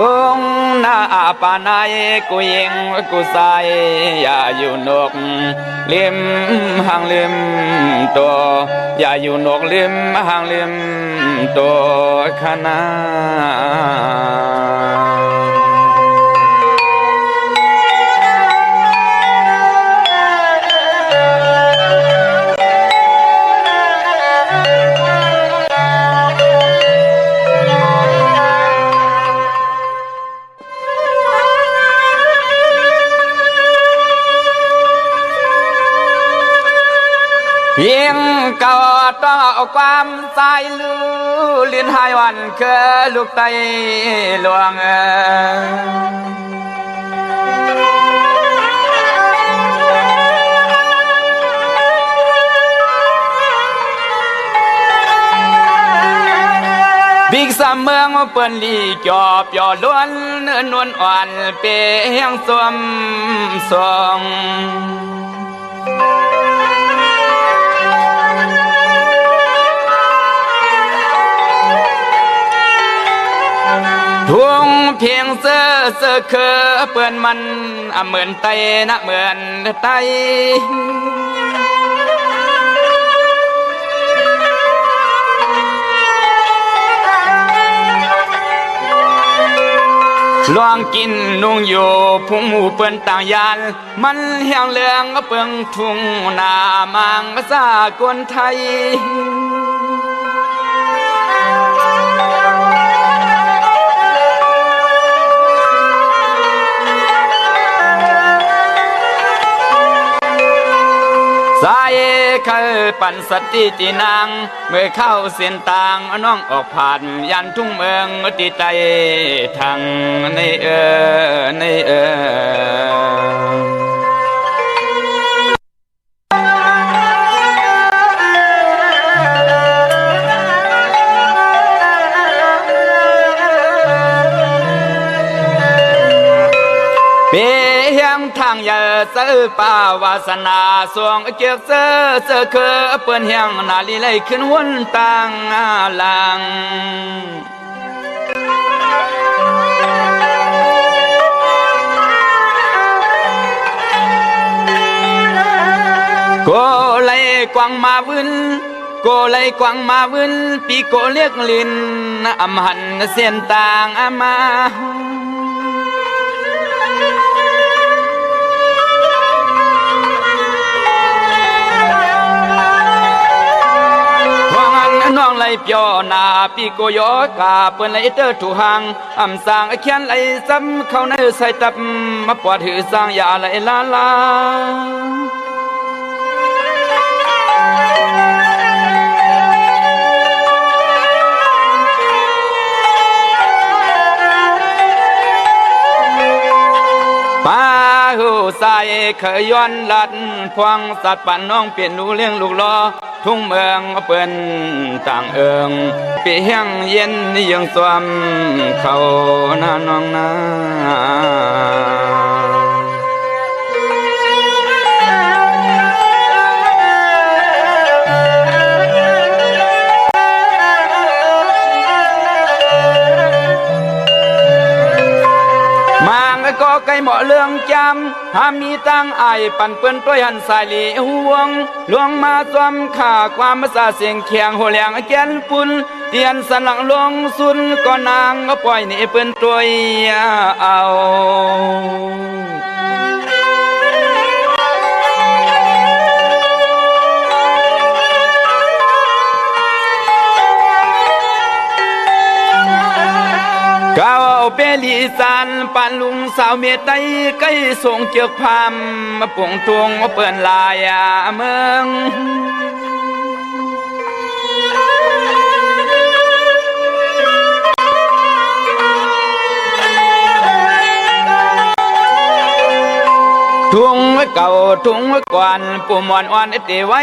ลุงนาปานายกูยิงกูใส่อย่าอยู่นกลิมหางลิมตัวอย่าอยู่นกลิมหางลิมตัวขนายิงเก่าต่อความสายลือเลียนหายวันเคยลูกไตหลวงบิ๊กสามเมืองเปิ้นลีจอบยอล้วนเนื้อนวลอ่อนเปียงสวมสองทวงเพียงเสื้อเคอเปื่อนมันเหมือนไตนะเหมือนไตลองกินนุ่งอยู่พุงหมูเปื่อนต่างยานมันแห้งเลืองเปืองทุ่งนามังสากลไทยสายเคยปั่นสติตีนางเมื่อเข้าเส้นต่างน้องออกผ่านยันทุ่งเมืองตีใจทางในเปียงทางอย่าเสือป่าวาสนาสวงเกียกเสือเคอเปิ้นเฮียงนาลีไลขึ้นวนต่างหลังโกไลกวางมาวินโกไลกวางมาวินปีโกเรียกลินอำหันเส้นต่างมาน้องไล่เปียวนาปีโกยอกาเปิ้นไล่เตอถูหังอำสางเขียนไล่ซ้ำเข้าในใส่ตับมาปวดหือสร้างยาไล่ลาป้าหูใส่เคยย้อนลัดพวงสัตว์ปั่นน้องเปลี่ยนดูเลี้ยงลูกล้อทุ่งเมืองเปิ้นต่างเอิงเปียงเย็นยังสวมเขาหน้าน้องนาก็ไกลเหมาะเรื่องจำหามีตั้งไอปั่นเปิ้นต้วยหันสายหลีห่วงลวงมาจอมข่าความภาษาเสียงเคียงหัวแหลงแกนปุ่นเตียนสลังลงสุนก็นางก็ปล่อยนี่เปิ้นตัวยเอาก้าวเปลีสันปันลุงสาวเมียไตใกล้ส่งเจือกพามมาป่งทวงมาเปิ่นลายเมืองทุ่งเก่าทุ่งกวนปุ่มอ่อนเตไว้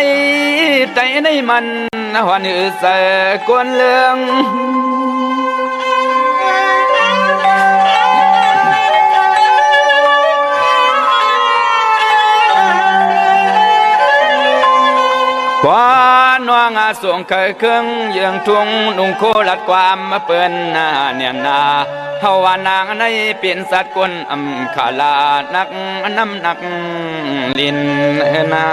ใจในมันหัวนือเสกวนเลือง ควา นัวงาสูงเคยเครื่องยืงทุ่งนุ่งโคลัดความมาเปิ้นเนียนนาเฮาว่านางในเป็นสัตว์กลอำขาลานักน้ำหนักลินนา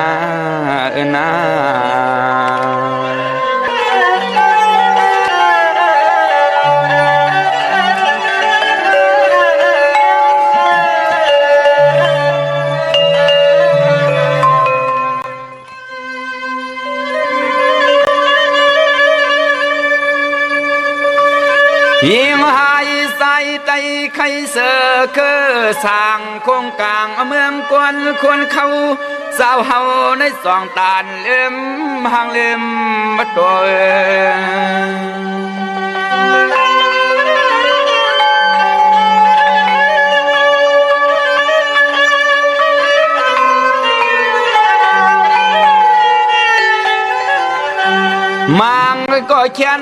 ยิงหายใส่ใจใครเสือคือสร้างโครงกลางเมืองกวนควรเขาสาวเฮาในสองตาลเลื่อมห่างเลื่อมมาตัวมังก็เขียน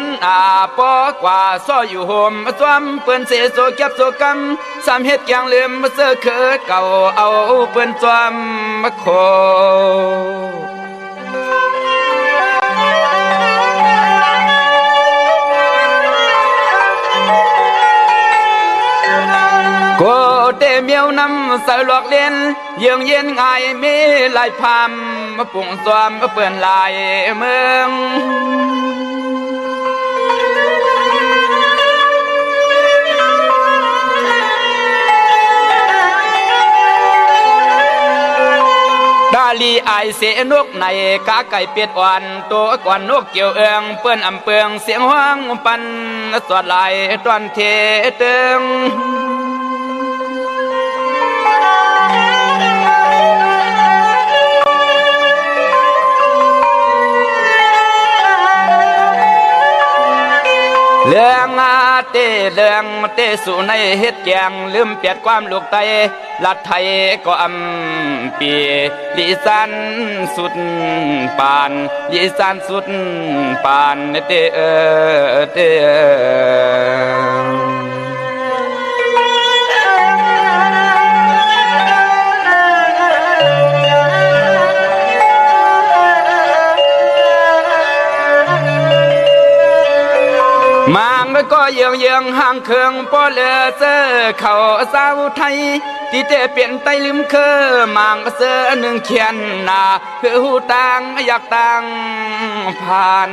ปอกว่าซ้ออยู่ห่มสวมเปิ้นเสโซเก็บโซกำสามเฮ็ดอย่างลืมเสื้อเคือเก่าเอาเปิ้นสวมมาโคโกเตเมียวนำใส่หลอกเล่นเยืองเย็นง่ายมีลายพามมาปุ่งสวมมาเปื่อนลายเมืองดาลีไอเสนกในกาไก่เป็ดอ่อนตัวก่อนนกเกี่ยวเอืองเปื้อนอำเปืองเสียงห้องปันสวดลายตอนเทเตึงเรื่องเรื่องเตสู่ในเฮ็ดแกงลืมเปียดความลูกไตลัดไทยก็ปีลิสันสุดปานลิสันสุดปานเตมังก็เยืองห่างเครื่องป้อเลือเสื้อเขาสาวไทยที่เตเปลี่ยนไตลืมคือมังเสื้อหนึ่งเขียนหน้าคือหูตังอยากตังผ่าน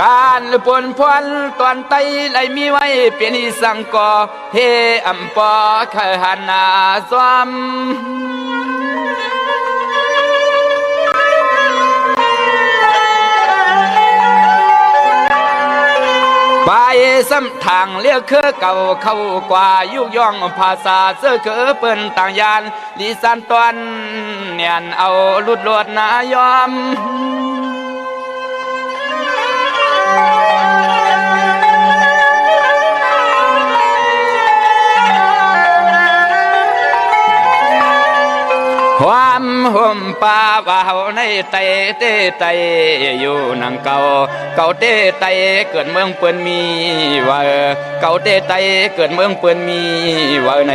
การปนพวนตอนไตไหลมีไว้เป็นอีสังกอเฮอำปอขหันนาสวมไปซ้ำทางเลี้ยคือเก่าเข้ากว่ายุกย่องภาษาเสื้อคือเปิ้นต่างยานลิสันตอนเนียนเอาลุดลวดนายอมความห่มป่าว่าเฮาในไตอยู่นังเก่าเตไตเกิดเมืองเปิ้นมีว่าเก่าเตไตเกิดเมืองเปิ้นมีว่าใน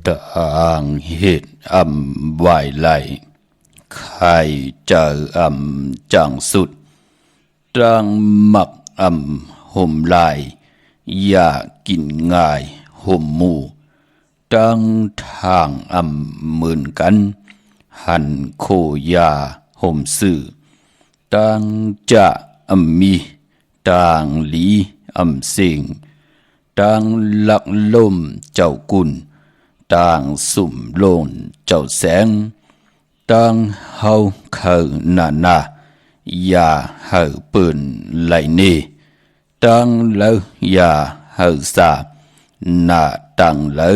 ต่างเหตุไหวไหลใครจะจังสุดตรังหมักโห ห่มลายอย่ากินง่ายห่มหมู่ตั้งทางเหมือนกันหันโคยาห่มสื่อตั้งจะมีต่างหลีเสียงต่างหลักลมเจ้ากุลต่างสุ่มโลนเจ้าแสงต่างเฮาเขานาอย่าเฮาปืนไหลเนต่างเลาอย่าเฮาสานาต่างเลา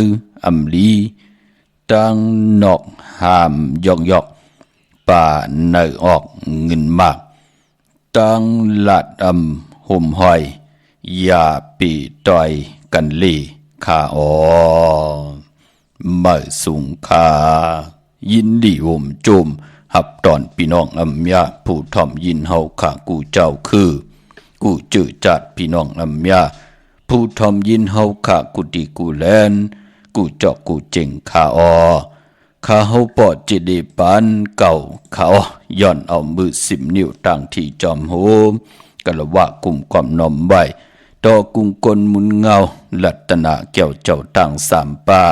ลีต่างนอกหามยอกป่าเนอออกเงินมากต่างลาดห่มหอยอย่าปีต่อยกันลีข้าเมื่อสุงคายินดีห่มโจมหับตอนพี่น้องยาผู้ถ่อมยินเฮาข้ากูเจ้าคือกูจื้อจัดพี่น้องยาผู้ถ่อมยินเฮาข้ากูดีกูแลนกูเจาะกูเจ๋งข้าข้าเฮาปอดจิดีปานเก่าเขาย่อนเอามือ10 นิ้วตั้งที่จอมโหมกะละวะกุมความนอมไว้ต่อกุงกลมุนเงาลัตนาแก้วเจ้าตั้ง3 ป่า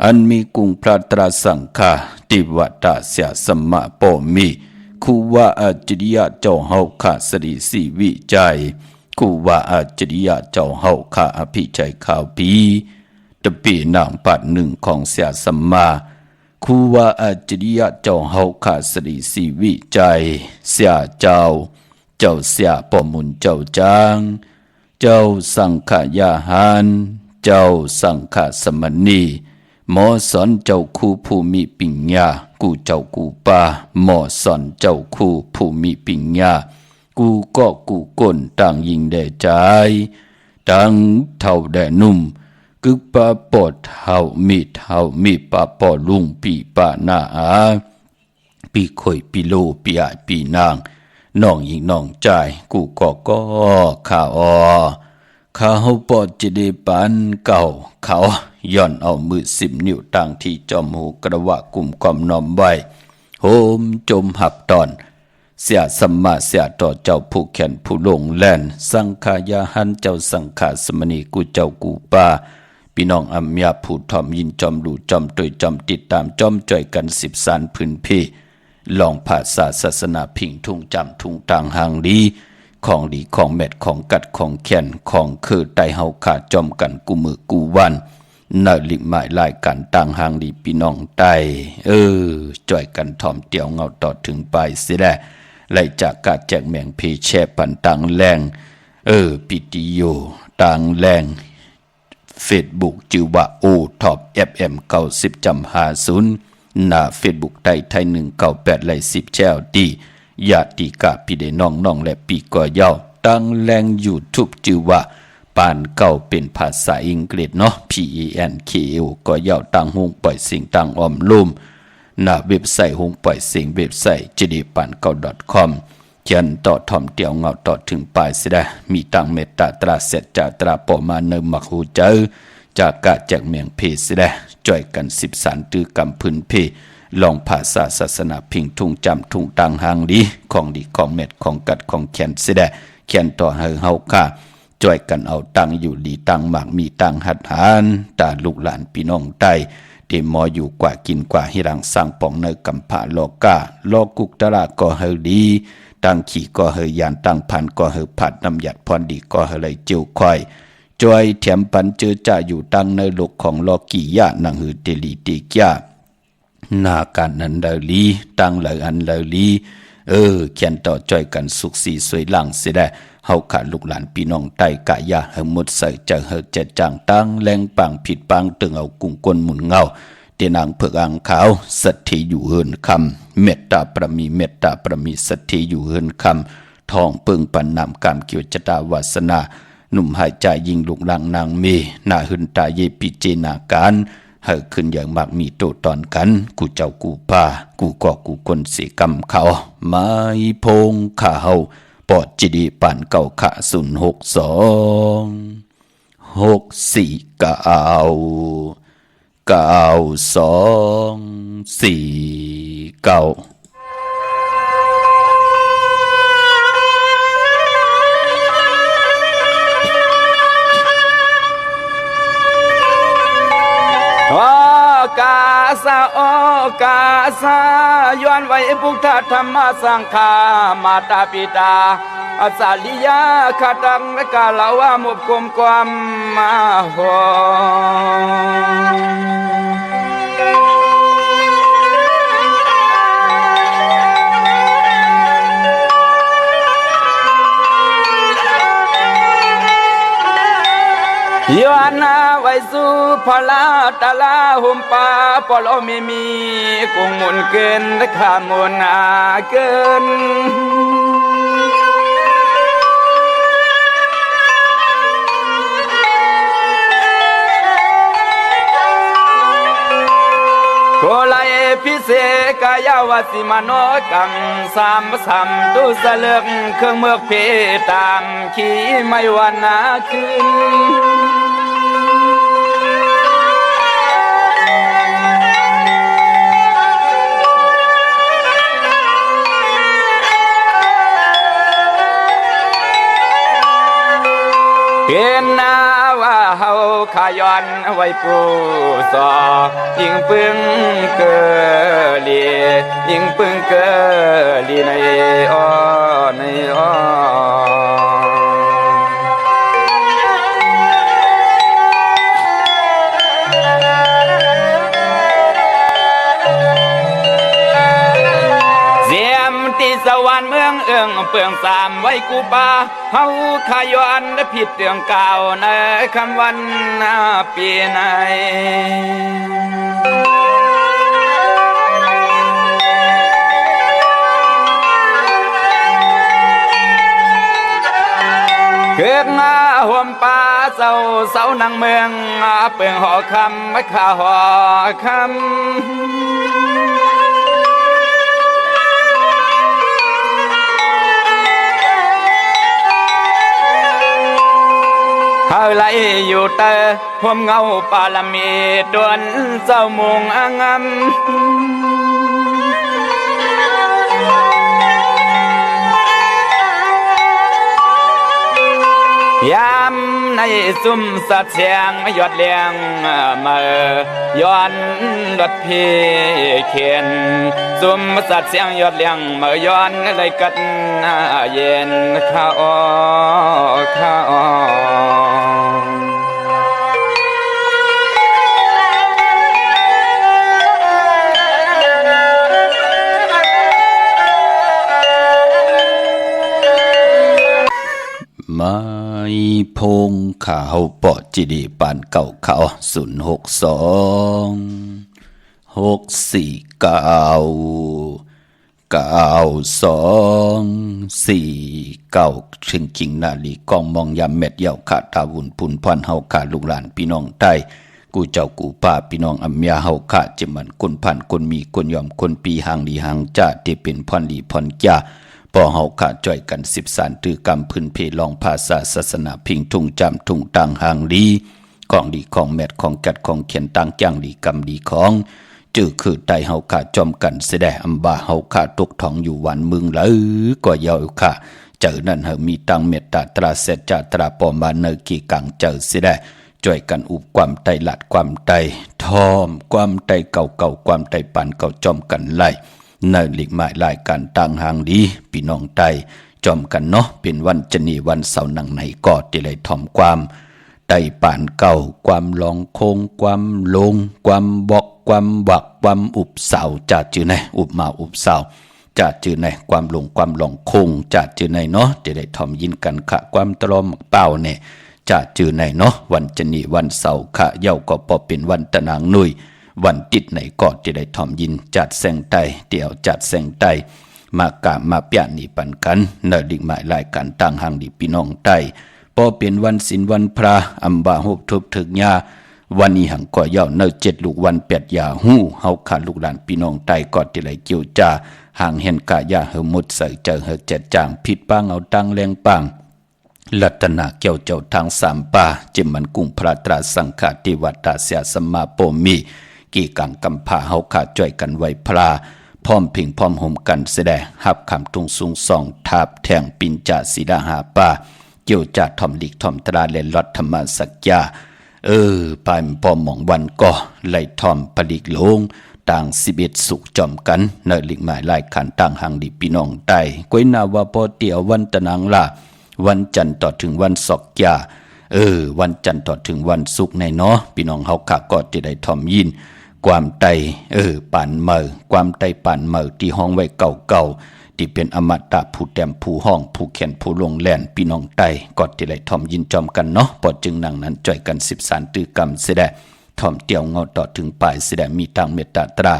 อันมีกุงพระตราสังฆาติวัตเสียสมะปอมีคูว่าอาจริยะเจ้าเฮาข้าสริสีวิจัยคูว่าอาจริยะเจ้าเฮาข้าอภิชัยข่าวปีตะปีนางปัด1ของเสียสมมาคูว่าอาจริยะเจ้าเฮาข้าสริสีวิจัยเสียเจ้าเสียปอมุนเจ้าจางเจ้าสังฆยาหารเจ้าสังฆสมณีหมอสอนเจ้าคู่ผู้มีปิญญากูเจ้ากูป่าหมอสอนเจ้าคู่ผู้มีปิญญากูก็กูก้นต่างยิงแด่ใจต่างเท่าแด่นุ่มกึกปะปอดเท่ามีปะปอลุงปีปะหน้าปีข่อยปีโลปีอาปีนางน้องยิงน้องใจกูก็ข้าข้าเฮาปอดจิเดปานเก่าเขาย่อนเอามือ10 นิ้วตั้งที่จอมหูกระวะกุมความนอมไว้โหมจมหับตอนเสียสัมมาเสียต่อเจ้าผู้แขนผู้ลงแล่นสังขายาหันเจ้าสังขาสมณีกูเจ้ากูป่าพี่น้องยาผู้ถ่อมยินจอมดูจอมตยจอมติดตามจอมจ่อยกัน10 สารพื้นเพลองภาษาศาสนาพิงทุ่งจำทุ่งต่างหางดีของดีของเม็ดของกัดของแขนของคือไตเฮาขาดจอมกันกูมือกูวันน่าลิหมายลายกันต่างหางดีพี่น้องไตจ่อยกันถ่อมเตียวเงาต่อถึงไปเสียได้ไล่จากกาแจกแมงเพแช่ปันต่างแรงปิติโยต่างแรงเฟซบุ๊กชื่อว่าโอท็อป FM 90.50หน้าเฟซบุ๊กไทย198ไล่10แชวดีญาติกะพี่เดน้องและปีก่อยาวตั้งแรง YouTube ชื่อว่าปานเก่าเป็นภาษาอังกฤษเนาะ PANKO ก่อยาวตั้งหงปล่อยสิ่งตั้งอ้อมลุ่มหน้าเว็บไซต์หงปล่อยสิ่งเว็บไซต์ jdpantkau.com เขียนต่อถ่อมเตียวเงาต่อถึงปลายเสียได้มีตั้งเมตตาตราเสร็จจาตราปอมาเนมักหูเจอจากกะแจกเมียงเพเสียได้จ่อยกัน10 สารตือกำพื้นเพลองภาษาศาสนาพิงทุ่งจำทุ่งต่างหางดีของดีของเม็ดของกัดของแขนเสียได้แขนต่อเฮาค่าจ่อยกันเอาตังอยู่ดีตังหมากมีตังหัดหานตาลูกหลานพี่น้องใต้เดมออยู่กว่ากินกว่าให้รังสร้างปองเนกำผาโลกาโลกุกตระก็เฮดีตั้งขี่ก็เฮยานตั้งพันก็เฮผัดน้ำหยัดพรดีก็เฮเลยเจียวคอยจอยแถมปันเจอจ่าอยู่ตั้งในโลกของโลกียะนังหือเตลีติกยานาการนันเลลีตั้งเลยอันเลลีเขียนต่อจอยกันสุขสีสวยหลังเสียได้เฮาขาดลูกหลานพี่น้องใต้กะยาเฮหมดใส่เจอเฮเจ็ดจางตั้งแรงปังผิดปังตึงเอากุ้งก้นหมุนเงาเตนางเผือกอ่างขาวสัตถิอยู่เฮินคำเมตตาประมีสัตถิอยู่เฮินคำทองเปิงปันนำกามเกี่ยวจตาวาสนาหนุ่มหายใจยิงลูกหลังนางเมหน้าหึนตาเยปิเจนาการเฮขึ้นอย่างมากมีโตตอนกันกูเจ้ากูป่ากูก็กูคนเสียกำเขาไม้พงข้าเฮาปอดจิดีปานเก่าขะ062 64649 249 สาโอกาสาย้อนไว้พุทธธรรมสังฆามาตาปิตาอาสาลิยาขตังกาลาวามุบคุมความมาหย้อนนาไว้สู่พลาตาลาหุมปาปลอมีกุงมุนเกินข้ามุนอาเกินโกไลพิเศษกายาวสิมโนกังสามสัมตุสเลือกเครื่องเมือกเพตามขี่ไม่วันนาคืนเห็นนาว่าเฮาขย้อนไว้ปูสอยิงปึงเกลียิงปึงเกลีในอ้อในอ้อสวรรค์เมืองเอื้องเปืองสามไว้กูปาเฮาขย้อนผิดเรื่องเก่าในคำวันปีไหนเกิดมาห่มป่าเศร้านังเมืองเปืองหอคำไม่ข่าหอคำเฮาไล่อยู่เตอพวมเงาปาลมีดวนเจ้ามุงอ่างยามในซุ่มสัตว์เสียงยอดเลียงมาย้อนรถพี่เขียนซุ่มสัตว์เสียงยอดเลียงมาย้อนเลยกัดเย็นข้าอ้อข้าอ้อไม่พงข่าวปอจิดีปานเก่าเขา062464924ชิงนาลีกองมองยามเม็ดเยาขาทาวุ่นพุ่นพันเฮาขาลูกหลานพี่น้องใต้กูเจ้ากูป้าพี่น้องอัมยาเฮาขาจิมันคนพันคนมีคนยอมคนปีหางดีหางจ้าที่เป็นพรลีพรจ้าปอเฮาขาจ่อยกัน10สารตือกรรมพื้นเพลองภาษาศาสนาพิงทุ่งจำทุ่งตังหางดีของดีของแมดของกัดของเขียนตังย่างดีกรรมดีของจื้อคือไตเฮาขาจอมกันเสดอัมบาเฮาขาตกท้องอยู่วันมึงเลยก็ยาวขาเจอนั่นเฮามีตังเมตตาตราเสจตราปอมาเนกีกังเจอเสดจ่อยกันอุบความไตหลัดความไตทอมความไตเก่าความไตปันเก่าจอมกันไล่ในหลีกหมายรายการต่างหางดีพี่น้องไตจอมกันเนาะเป็นวันจะนีวันเสาร์นังไหนก็ที่ไรทอมความไตป่านเก่าความลองโคงความลงความบอกความบักความอุบเสาจัดจื่อไหนอุบมาอุบเสาจัดจื่อไหนความลงความลองโคงจัดจื่อไหนเนาะที่ไรทอมยินกันขะความตรอมเป้าเนี่ยจัดจื่อไหนเนาะวันจะนีวันเสาร์ขะเย้าก็พอเป็นวันตะนางนุยวันติดไหนก็จะได้ทอมยินจัดแสงไตเดี่ยวจัดแสงไตมากะมาเปียนี่ปันกันเนดิ่งหมายรายการต่างหางดีพี่น้องไตพอเป็นวันศีลวันพระอัมบาหุบทุบถึกยาวันนี้หังก่อย่าเน7ลูกวัน8ยาหู้เฮาขาดลูกหลานพี่น้องไตก็จะได้เกี่ยวจ้าห่างเห็นกะยาเฮมุดใส่เจอเฮเจ็ดจางผิดปังเอาตังแรงปังลัตนาเกี่ยวเจ้าทางสามป่าจิมมันกุ้งพระตราสังฆาติวัตตาเสียสมาโปมีกี่กังกำพาเฮาขาจ่อยกันไว้พลาพร้อมพิงพร้อมห่มกันแสดงหับคำตุงสูงส่องทาบแทงปินจ่าสีดาหาป่าเกี่ยวจ่าทอมลิกทอมตราเลนลอดธรรมสักยา ปายพอหมองวันก็ไล่ทอมผลิกลงต่าง11สุกจอมกันเนลิกหมายลายขันต่างหังดีพี่น้องใต้ก้อยนาวาปอเตียววันตะนางล่ะวันจันทร์ต่อถึงวันศอกยาวันจันทร์ต่อถึงวันศุกร์ในเนาะพี่น้องเฮาค่ะก็จะได้ทอมยินความไตป่านเมอความไตป่านเมอที่ห้องไว้เก่าๆที่เป็นอมตะผู้แต้มผู้ห้องผู้แขนผู้ลงแล่นพี่น้องไตก็จะได้ทอมยินจอมกันเนาะพอจึงนังนั้นจ่อยกัน13ตื้อกรรมเสดทอมเตียวเงาต่อถึงปลายเสดมีทางเมตตาตรา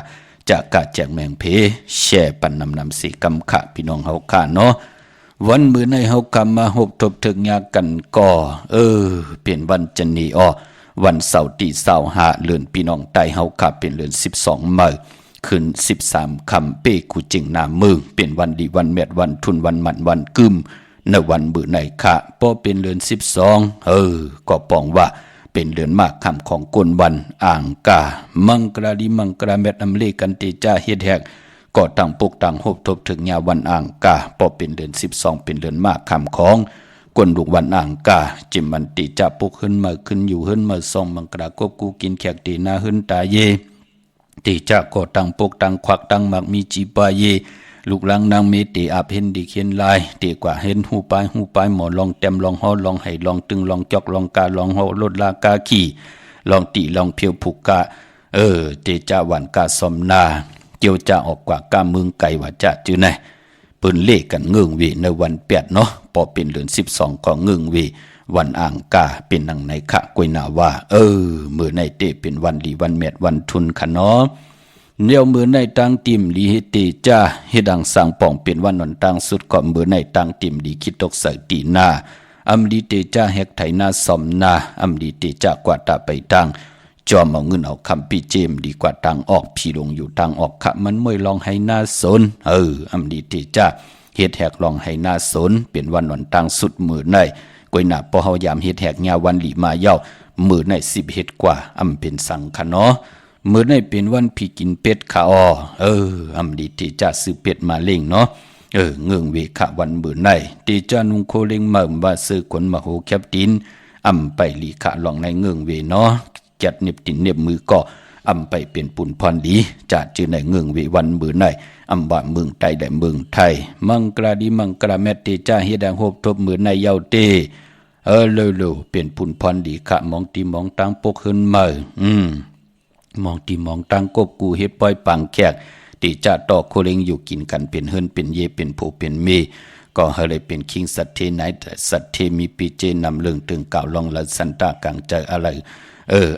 จากกาแจกแมงเพแช่ปันนำสีกำขะพี่น้องเฮาค่ะเนาะวันมื้อในเฮากำมาหบทบถึงยากันก่อเป็นวันจันนีวันเสาร์ที่25เดือนพี่น้องใต้เฮาค่ะเป็นเดือน12มื้อขึ้น13ค่ำเป้กูจิงหน้ามือเป็นวันดีวันแมดวันทุนวันมันวันกึมในวันมื้อในค่ะพอเป็นเดือน12ก็ปองว่าเป็นเดือนมากคำของกวนวันอ่างกามังกราดีมังกราแมดอำเลกันติจ้าเฮ็ดแฮกก็ต่างปกต่างหบทบถึงยาวันอ่างกาพอเป็นเดือน12เป็นเดือนมากคำของกวนลูกวันอ่างกาจิมมันติจ้าปกขึ้นมาขึ้นอยู่ขึ้นมาส่องมังกรากบกูกินแขกตีนาขึ้นตาเยติจ้าก็ต่างปกต่างควักต่างมักมีจีปาเยลูกหลังนางเมติอาบเห็นดีเขียนลายเตกว่าเห็นหูปายหมอลองเต็มลองฮอลองไห้ลองตึงลองจอกลองกาลองฮอลดลากาขี่ลองติลองเพียวผูกกะเตจาหวันกาสมนาเกี่ยวจะออกกว่ากาเมืองไก่ว่าจะจื้อไหนปืนเล่กันเงืองวีในวัน8เนาะพอเป็นเดือน12ก็เงืองวีวันอ่างกาเป็นนังในขะกวยนาว่ามื้อในเตเป็นวันดีวันแมดวันทุนค่ะเนาะเนียวมือในตังติมลีฮิติจ้าเฮดังสังป่องเป็นวันนนตังสุดก่อนมือในตังติมลีคิดตกใส่ตีนาอัมลีเตจ้าเฮกไถนาสมนาอัมลีเตจ้ากว่าตาไปตังจอมเอาเงินเอาคำปีเจมดีกว่าตังออกพี่ลงอยู่ตังออกขะมันมวยลองให้นาสนอัมลีเตจ้าเฮ็ดแหกลองให้นาสนเป็นวันนนตังสุดมือในกวยหนาปอเฮายามเฮ็ดแหกญาวันหลีมาเย้ามือใน10เฮ็ดกว่าอำเป็นสังคะเนาะมื้อในเป็นวันพี่กินเป็ดค่ะอำดีที่จะซื้อเป็ดมาเล่งเนาะเงืองเวคะวันมื้อในที่จะนุงโคเล่งมาว่าซื้อคนมาโหแคบดินอำไปลีคะลองในเงืองเวเนาะจัดเน็บตินเน็บมือก็อำไปเป็นปุ่นพรดีจะจื้อในเงืองเววันมื้อในอำว่าเมืองไทยได้เมืองไทยมังกราดีมังกราแมตติจ้าเฮ็ดดังโฮบทบมื้อในยาวเตเร็วๆเป็นปุ่นพรดีคะมองตีมองตังปกขึ้นมามองตีมองตังกบกูเฮ็ดปล่อยปังแขกติจะต่อโคเลงอยู่กินกันเป็นเฮิรนเป็นเยเป็นผู้เป็นเมก็เฮเลยเป็นคิงสัตเทไหนสัตเทมีปีเจนำเรื่องถึงกล่าวลองละสันตากลางใจอะไร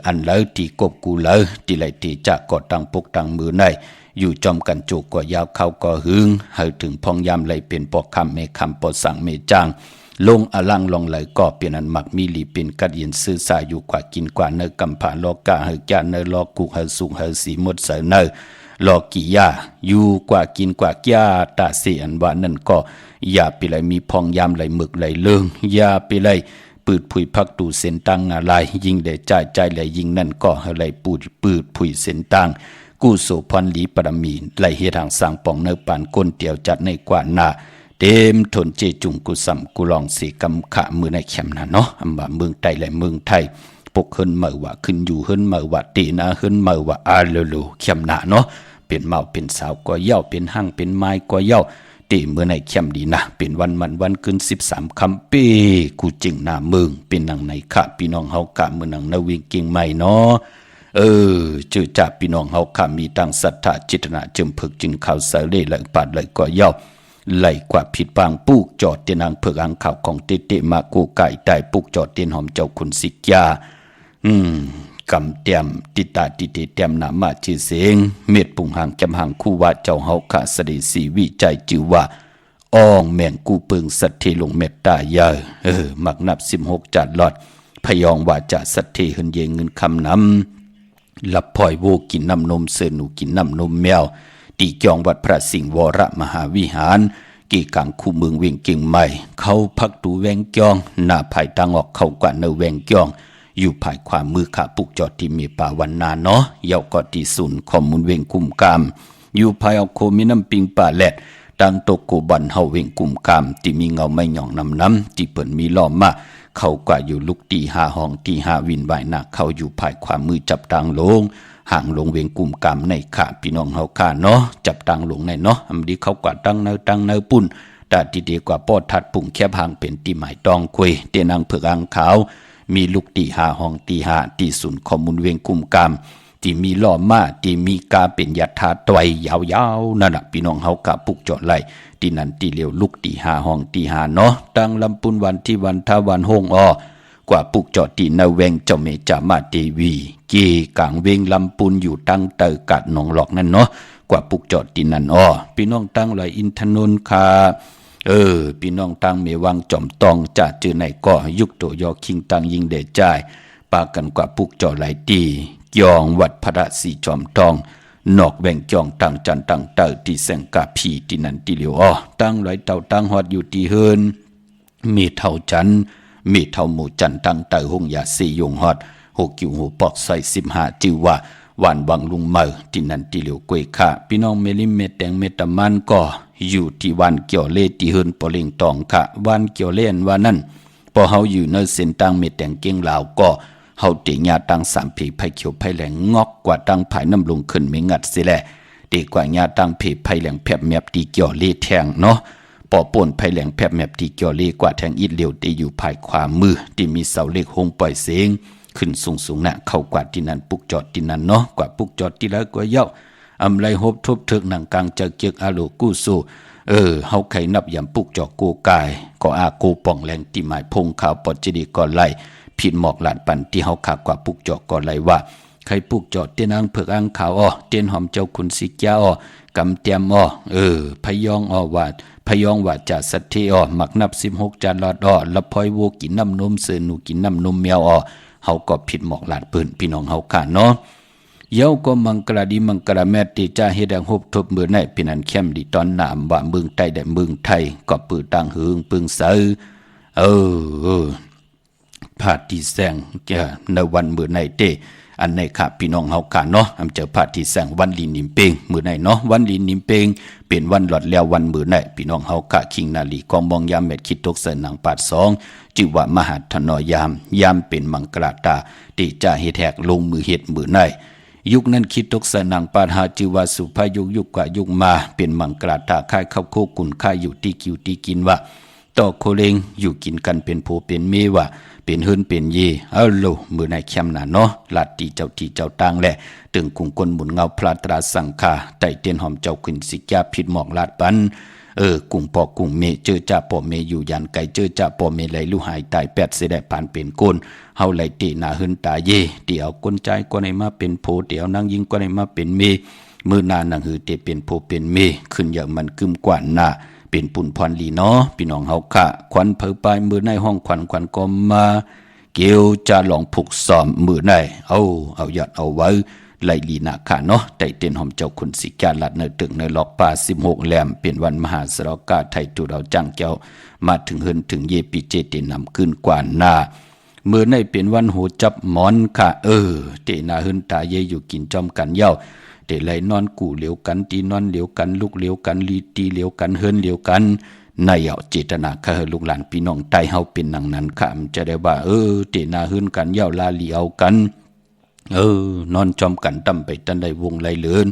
อันแล้วตีกบกูแล้วตีไหลตีจะก็ตังปกตังมือในอยู่จอมกันจุกก็ยาวเข้าก็หึงเฮถึงพองยามไหลเป็นปอกคำเมคำปอสั่งเมจางลงอลังลองไหลก็เป็นอันมักมีหลีเป็นกัดยินซื้อสายอยู่กว่ากินกว่าเนกำผ่าลอกาเฮจาเนลอกุเฮสุงเฮสีหมดเสเนลอกิยาอยู่กว่ากินกว่าแก่ตาเสียนว่านั่นก็อย่าไปไหลมีพองยามไหลหมึกไหลเลิงอย่าไปไหลปืดผุยพักตูเส้นตังอะไรยิงได้ใจไหลยิงนั่นก็ไหลปืดผุยเส้นตังกู้โสพรหลีปรมีไหลเฮทางสร้างป่องเนปานก้นเตียวจัดในกว่าหน้าเต็มทนเจจุงกุสัมกุลองสีกำขะมือในเข็มนะเนาะอำว่าเมืองไทยและเมืองไทยปกเฮิรนเมื่อว่าขึ้นอยู่เฮิรนเมื่อว่าตีนาเฮิรนเมื่อว่าอาเลโลเข็มนะเนาะเป็นเมาเป็นสาวก็เย้าเป็นหั่งเป็นไม้ก็เย้าตีมือในเข็มดีนะเป็นวันมันวันขึ้น13คำปีกูจิงหน้าเมืองเป็นนางในขะพี่น้องเฮากะมือนางนาวิงกิ่งใหม่เนาะจื้อจับพี่น้องเฮาขะมีตังศรัทธาจิตนาจึมพึกจินข้าวเสเลไหลปาดไหลก็เย้าไหลกว่าผิดบางปูกจอดเตียนางเผือกอังข่าวของเตมากูไก่ได้ปุกจอดเตียนหอมเจ้าคุณสิกยากำเตียมติตาติเตียมนามาชื่อเสียงเม็ดปุงหางจำหางคู่ว่าเจ้าเฮาขะสดีสีวิจัยจือว่าอ้องแม่งกูเปิงสัตเทลงเมตตาเยอะมักนับ16จัดลอดพยองว่าจะสัตเทเฮินเยเงินคำนำลับพลอยโวกินน้ำนมเสือหนูกินน้ำนมแมวตีจองวัดพระสิงห์วรมหาวิหารกี่กังคู่เมืองเวียงเก่งใหม่เขาพักดูแวงจองหน้าภายตังออกเข้ากว่าเนแวงจองอยู่ภายความมือขาปุกจอดที่มีป่าวันนาเนาะเยาก็ที่ศูนย์ข้อมูลเวียงกุมกามอยู่ภายเอาโคมีน้ำปิงป่าแหลดดังโตโกบันเฮาเวียงกุมกามที่มีเงาไม่หย่องน้ำที่เปิ่นมีล้อมมา เขากว่าอยู่ลุกตีหาห้องตีหาวินใบหนักเขาอยู่ภายความมือจับตังลงห่างลงเวงกลุ่มกรรมในขาพี่น้องเฮาขาเนาะจับตังลงในเนาะอำดีเขากว่าตั้งเนอปุ่นตาดีๆกว่าปอดทัดปุ่งแคบห่างเป็นตีหมายตองคุยเตียนางเผือกอังขาวมีลูกตีหาห้องตีหาตีศูนย์ข้อมูลเวงกลุ่มกรรมที่มีล้อมมาที่มีกาเป็นยัดทาตวยยาวๆนั่นน่ะพี่น้องเฮากะปุกเจาะไหลที่นั่นตีเหลียวลูกตีหาห้องตีหาเนาะตั้งลำปุนวันที่วันทาวันโฮงกว่าปุกเจาะตีนาเวงเจ้าเมจามาเทวีเกกลางเวงลำปุนอยู่ตั้งเตอกัดหนองหลอกนั่นเนาะกว่าปุกเจาะตีนั่นพี่น้องตั้งไหลอินทนนท์คาพี่น้องตั้งเมวังจอมตองจะเจอไหนก็ยุกโตยอคิงตั้งยิงเดจ่ายปากันกว่าปุกเจาะไหลตียองวัดพระศรีจอมทองนอกแบ่งจองตั้งจันตั้งเตอที่แสงกาพีที่นั่นที่เหลียวตั้งไหลเต่าตั้งฮอดอยู่ที่เฮินมีเท่าจันมีเท่าหมู่จันตั้งเตอหงยาสียงฮอดหกอยู่หูปอกใส่15จือว่าวันวังลุงเมอที่นั่นที่เหลียวกวยค่ะพี่น้องเมลิเมตแดงเมตามันก็อยู่ที่วันเกี่ยวเล่ที่เฮินปอลิงตองค่ะวันเกี่ยวเล่นว่านั่นพอเฮาอยู่ในเส้นตั้งเมตแดงเก่งลาวก็เฮาเตียตั้ง3ผีไผเขียวไผแหลงงอกกว่าตั้งภายน้ำลงขึ้นไม่งัดสิแลดีกว่าญาตั้งผีไผแหลงแผบแมบตีเกี่ยวเล่แทงเนาะปอป่นไผแหลงแผบแมบตีเกี่ยวเล่กว่าแทงอิดเหลียวตีอยู่ภายขวามือที่มีเสาเล็กหงปล่อยเสียงขึ้นสูงๆน่ะเข้ากว่าที่นั่นปุกจอดที่นั่นเนาะกว่าปุกจอดที่แล้วกว่าเย้าอำไรฮบทบถึกหนังกลางจะเกียกอาโลกู้สู้เฮาไข่นับยำปุกจอกูกายก็อากูป่องแรงที่หมายพงข่าวปอดจดีก่อนไล่ผิดหมอกหลาดปันที่เฮาขากว่าปุกจอก่อนไล่ว่าใครปุกจอเตียนางเผือกอังขาวเตียนหอมเจ้าคุณสิกยากำเตียมพยองว่าพยองว่าจะสัตเทหมักนับ16จานลอดละพอยโวกินน้ำนมเสือหนูกินน้ำนมแมวเฮาก็ผิดหมอกหลาดปืนพี่น้องเฮาขาเนาะเย้าก็มังกรดีมังกรแม่ติจ้าเฮ็ดดังฮบทบมือในพี่นันเข้มดีตอนนามว่าเมืองใต้ได้เมืองไทยก็ปือตังหึงปึงเสือพาที่แสงในวันมือในเตอันในค่ะพี่น้องเฮาขาเนาะอำเจอพาที่แสงวันลีนิมเปงมือในเนาะวันลีนิมเปงเป็นวันหลอดแล้ววันมือในพี่น้องเฮาขาคิงนาลีกองมองยามเม็ดคิดตกเสนางปาด2จิว่ามหาธนยามเป็นมังกรตาที่จะเฮ็ดแหกลงมือเฮ็ดมือในยุคนั้นคิดตกเสนางปาดหาจิว่าสุภายุคกว่ายุคมาเป็นมังกรตาค่ายเข้าโคกุนค่ายอยู่ที่กิวที่กินว่าต่อโคเลงอยู่กินกันเป็นโพเป็นเมว่าเป็นเฮินเป็นเยโลมือในแคมน่ะเนาะลาดตีเจ้าที่เจ้าต่างแหละตึงกุงกลหมุนเงาพลาตราสังคาไต่เตียนหอมเจ้าขึ้นสิกยาผิดหมอกลาดปันกุงปอกุงเมเจอจ่าปอเมอยู่ยันไก่เจอจ่าปอเมไหลลูหายตาย8เสได้ผ่านเป็นก้นเฮาไหลตีหน้าเฮินตาเยเดี๋ยวกลใจก็ให้มาเป็นโพเดี๋ยวนางยิงก็ให้มาเป็นเมมือหน้านางหือเตเป็นโพเป็นเมขึ้นอย่างมันกึมกว่าหน้าเป็นปุ่นพรลีเนาะพี่น้องเฮาค่ะควันเผอปลายมือในห้องควันก็มาเกี่ยวจะลองผูกซ้อมมือในเอายอดเอาไว้ไล่ลีนาค่ะเนาะไต่เตียนหอมเจ้าคุณสิกาลัดในตึกในหลอกป่า16แหลมเป็นวันมหาสรกาไทยตุเราจังเจ้ามาถึงเฮินถึงเยปีเจเตนำขึ้นกว่าหน้ามือในเป็นวันโหจับหมอนค่ะเตนาเฮินตาเยอยู่กินจอมกันเย้าเตไหลนอนกู่เหลียวกันตีนอนเหลียวกันลุกเหลียวกันลีตีเหลียวกันเฮินเหลียวกันในเจตนาค่ะลูกหลานพี่น้องไตเฮาเป็นดังนั้นค่ะมันจะได้ว่าเตนาเฮินกันเย้าลาลีเอากันนอนจอมกันตั้มไปตันได้วงไหลเลือน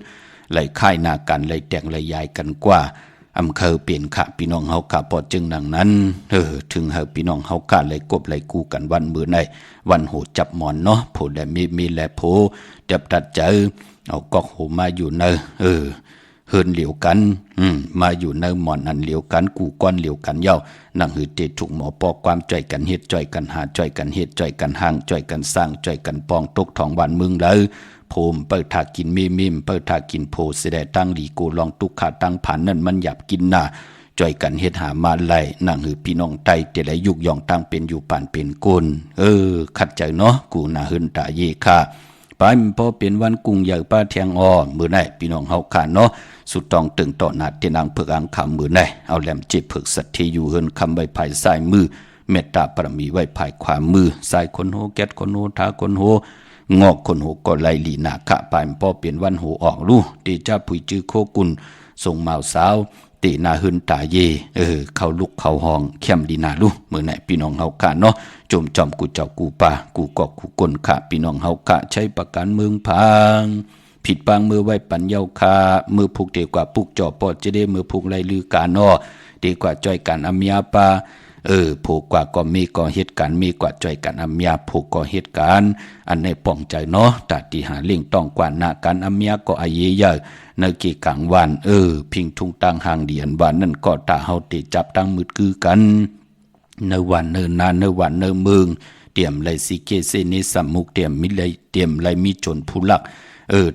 ไหลค่ายนากันไหลแตงไหลยายกันกว่าอำเภอเปลี่ยนค่ะพี่น้องเฮาค่ะพอจึงดังนั้นถึงเฮาพี่น้องเฮาค่ะไหลกบไหลกูกันวันมื้อในวันโหจับหมอนเนาะโพแลมีแลโพจับตัดเจอเอากอกโหมาอยู่ในเฮินเหลียวกันมาอยู่ในหมอนอันเหลียวกันกูก้อนเหลียวกันเย้านั่งหือเตถูกหมอปอกความจ่อยกันเฮ็ดจ่อยกันหาจ่อยกันเฮ็ดจ่อยกันห่างจ่อยกันสร้างจ่อยกันปองตกทองบ้านเมืองเลยโพมเปิดถากินมิมเปิดถากินโพสิได้ตั้งหลีกูลองตุกขาตั้งผ่านนั่นมันหยับกินหน้าจ่อยกันเฮ็ดหามาไหลนั่งหือพี่น้องไตเตไหลยุกยองตั้งเป็นอยู่ปานเป็นกุนขัดใจเนาะกูน่าหึนตาเยค่ะไปพอเป็นวันกุ้งใหญ่ป้าแทงมื้อไหนพี่น้องเฮาขาเนาะสุดต้องตึงต่อหน้าเตียนางเผือกอังคำมื้อไหนเอาแหลมจิบเผือกสัตย์อยู่เฮินคำไว้ภายซ้ายมือเมตตาปรมีไว้ภายขวามือซ้ายคนโหแก๊ดคนโหท้าคนโหงอกคนโหก็ไล่ลีนาคะไปพอเป็นวันโหออกลู่เดจ้าผุยจื้อโคกุลส่งเมาสาว ตีนาหึนตาเยเขาลุกเขาห้องเข้มดีนาลุมื้อไหนพี่น้องเฮากะเนาะจมจอมกูเจ้ากูป่ากูกอกกูกลค่ะพี่น้องเฮากะใช้ประกันเมืองพังผิดบางมือไว้ปัญญาคามือผูกเดีกว่าปุกจ่อปอดจะได้มือผูกไรลือกาเนาะดีกว่าจ้อยกันอำยาปาผูกกว่าก็มีก่อเหตุการณ์มีกว่าจ่อยกันอำยาผูกก่อเหตุการณ์อันในป้องใจเนาะตัดที่หาเลี่ยงต้องกว่าหน้าการอำยาก็อาเยยะในกี่กลางวันพิงทุ่งตังหางเดียนวันนั่นก็ตาเฮาติจับตั้งมืดคือกันในวันเนินนานในวันเนินเมืองเตรียมไรสิเกเซนิสมุกเตรียมมิไรเตรียมไรมีจนผู้ลัก